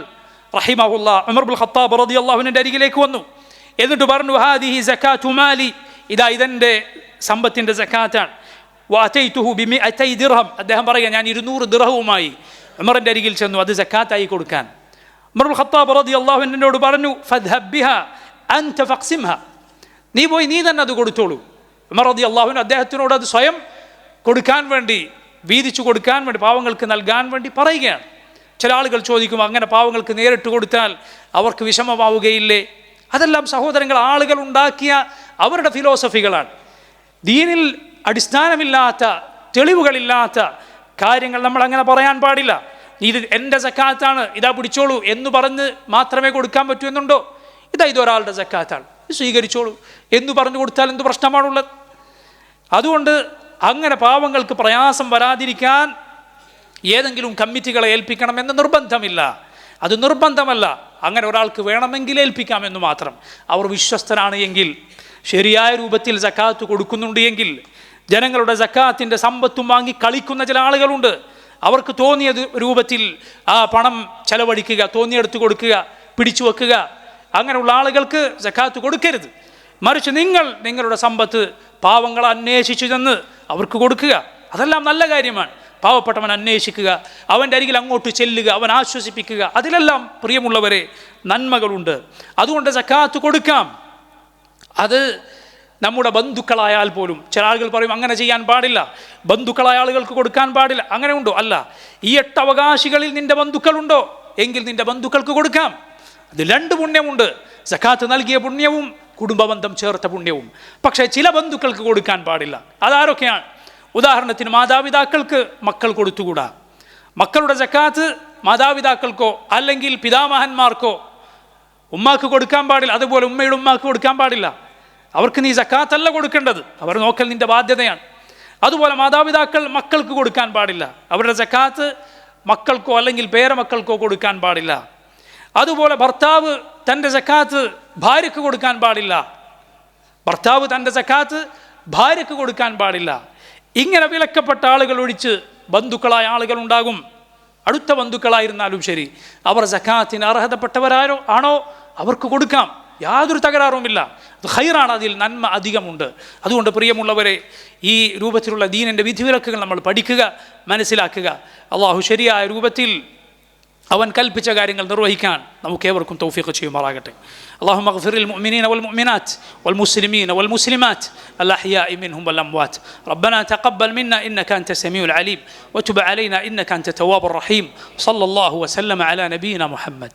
റഹിമഹുല്ലാഹ് ഉമർ ഇബ്നുൽ ഖത്താബ് റളിയല്ലാഹു അൻഹുവിന്റെ അരികിലേക്ക് വന്നു. എന്നിട്ട് പറഞ്ഞു, ഹാദിഹി സകാത്തു മാലി, ഇതെൻ്റെ സമ്പത്തിൻ്റെ സക്കാത്താണ്. വഅതൈതുഹു ബിമിഅതൈ ദിർഹം, അദ്ദേഹം പറയുക ഞാൻ 200 ദിർഹവുമായി ഉമറിൻ്റെ അരികിൽ ചെന്നു അത് സക്കാത്തായി കൊടുക്കാൻ. ഉമർ ഇബ്നുൽ ഖത്താബ് റളിയല്ലാഹു അൻഹുവിനോട് പറഞ്ഞു, ഫദ്ഹബ് ബിഹാ അൻത ഫഖ്സിംഹാ, നീ തന്നെ അത് കൊടുത്തോളൂ. ഉമർ റളിയല്ലാഹു അൻഹു അദ്ദേഹത്തിനോട് അത് സ്വയം കൊടുക്കാൻ വേണ്ടി, വീതിച്ചു കൊടുക്കാൻ വേണ്ടി, പാവങ്ങൾക്ക് നൽകാൻ വേണ്ടി പറയുകയാണ്. ചില ആളുകൾ ചോദിക്കും, അങ്ങനെ പാവങ്ങൾക്ക് നേരിട്ട് കൊടുത്താൽ അവർക്ക് വിഷമമാവുകയില്ലേ? അതെല്ലാം സഹോദരങ്ങൾ ആളുകൾ ഉണ്ടാക്കിയ അവരുടെ ഫിലോസഫികളാണ്. ദീനിൽ അടിസ്ഥാനമില്ലാത്ത, തെളിവുകളില്ലാത്ത കാര്യങ്ങൾ നമ്മൾ അങ്ങനെ പറയാൻ പാടില്ല. ഇത് എൻ്റെ സക്കാത്താണ്, ഇതാ പിടിച്ചോളൂ എന്ന് പറഞ്ഞ് മാത്രമേ കൊടുക്കാൻ പറ്റൂ എന്നുണ്ടോ? ഇതൊരാളുടെ സക്കാത്താണ്, ഇത് സ്വീകരിച്ചോളൂ എന്ന് പറഞ്ഞു കൊടുത്താൽ എന്ത് പ്രശ്നമാണുള്ളത്? അതുകൊണ്ട് അങ്ങനെ പാവങ്ങൾക്ക് പ്രയാസം വരാതിരിക്കാൻ ഏതെങ്കിലും കമ്മിറ്റികളെ ഏൽപ്പിക്കണമെന്ന് നിർബന്ധമില്ല, അത് നിർബന്ധമല്ല. അങ്ങനെ ഒരാൾക്ക് വേണമെങ്കിൽ ഏൽപ്പിക്കാമെന്ന് മാത്രം. അവർ വിശ്വസ്തനാണ് എങ്കിൽ, ശരിയായ രൂപത്തിൽ സക്കാത്ത് കൊടുക്കുന്നുണ്ട് എങ്കിൽ. ജനങ്ങളുടെ സക്കാത്തിൻ്റെ സമ്പത്തും വാങ്ങി കളിക്കുന്ന ചില ആളുകളുണ്ട്. അവർക്ക് തോന്നിയ രൂപത്തിൽ ആ പണം ചെലവഴിക്കുക, തോന്നിയെടുത്ത് കൊടുക്കുക, പിടിച്ചു വെക്കുക. അങ്ങനെയുള്ള ആളുകൾക്ക് സക്കാത്ത് കൊടുക്കരുത്. മറിച്ച് നിങ്ങളുടെ സമ്പത്ത് പാവങ്ങളെ അന്വേഷിച്ചു ചെന്ന് അവർക്ക് കൊടുക്കുക, അതെല്ലാം നല്ല കാര്യമാണ്. പാവപ്പെട്ടവൻ അന്വേഷിക്കുക, അവൻ്റെ അരികിൽ അങ്ങോട്ട് ചെല്ലുക, അവൻ ആശ്വസിപ്പിക്കുക, അതിലെല്ലാം പ്രിയമുള്ളവരെ നന്മകളുണ്ട്. അതുകൊണ്ട് സക്കാത്ത് കൊടുക്കാം. അത് നമ്മുടെ ബന്ധുക്കളായാൽ പോലും. ചില ആളുകൾ പറയും അങ്ങനെ ചെയ്യാൻ പാടില്ല, ബന്ധുക്കളായ ആളുകൾക്ക് കൊടുക്കാൻ പാടില്ല. അങ്ങനെ ഉണ്ടോ? അല്ല. ഈ 8 അവകാശികളിൽ നിന്റെ ബന്ധുക്കളുണ്ടോ എങ്കിൽ നിന്റെ ബന്ധുക്കൾക്ക് കൊടുക്കാം. അതിൽ 2 പുണ്യമുണ്ട്, സക്കാത്ത് നൽകിയ പുണ്യവും കുടുംബബന്ധം ചേർത്ത പുണ്യവും. പക്ഷേ ചില ബന്ധുക്കൾക്ക് കൊടുക്കാൻ പാടില്ല. അതാരൊക്കെയാണ്? ഉദാഹരണത്തിന് മാതാപിതാക്കൾക്ക് മക്കൾ കൊടുത്തുകൂടാ. മക്കളുടെ സക്കാത്ത് മാതാപിതാക്കൾക്കോ അല്ലെങ്കിൽ പിതാമഹന്മാർക്കോ ഉമ്മാക്ക് കൊടുക്കാൻ പാടില്ല. അതുപോലെ ഉമ്മയുടെ ഉമ്മാക്ക് കൊടുക്കാൻ പാടില്ല. അവർക്ക് നീ സക്കാത്തല്ല കൊടുക്കേണ്ടത്, അവർ നോക്കൽ നിൻ്റെ ബാധ്യതയാണ്. അതുപോലെ മാതാപിതാക്കൾ മക്കൾക്ക് കൊടുക്കാൻ പാടില്ല, അവരുടെ സക്കാത്ത് മക്കൾക്കോ അല്ലെങ്കിൽ പേരമക്കൾക്കോ കൊടുക്കാൻ പാടില്ല. അതുപോലെ ഭർത്താവ് തൻ്റെ സക്കാത്ത് ഭാര്യയ്ക്ക് കൊടുക്കാൻ പാടില്ല, ഭർത്താവ് തൻ്റെ സക്കാത്ത് ഭാര്യയ്ക്ക് കൊടുക്കാൻ പാടില്ല. ഇങ്ങനെ വിലക്കപ്പെട്ട ആളുകൾ ഒഴിച്ച് ബന്ധുക്കളായ ആളുകൾ ഉണ്ടാകും. അടുത്ത ബന്ധുക്കളായിരുന്നാലും ശരി, അവർ സക്കാത്തിന് അർഹതപ്പെട്ടവരാരോ ആണോ അവർക്ക് കൊടുക്കാം, യാതൊരു തകരാറുമില്ല. അത് ഖൈറാണ്, അതിൽ നന്മ അധികമുണ്ട്. അതുകൊണ്ട് പ്രിയമുള്ളവരെ, ഈ രൂപത്തിലുള്ള ദീനിൻ്റെ വിധിവിലക്കുകൾ നമ്മൾ പഠിക്കുക, മനസ്സിലാക്കുക. അള്ളാഹു ശരിയായ രൂപത്തിൽ അവൻ കൽപ്പിച്ച കാര്യങ്ങൾ നിർവഹിക്കാൻ നമുക്കേവർക്കും തൗഫീഖ് ചെയ്യുമാറാകട്ടെ. اللهم اغفر للمؤمنين والمؤمنات والمسلمين والمسلمات الأحياء منهم والأموات. ربنا تقبل منا إنك أنت السميع العليم وتب علينا إنك أنت التواب الرحيم. صلى الله وسلم على نبينا محمد.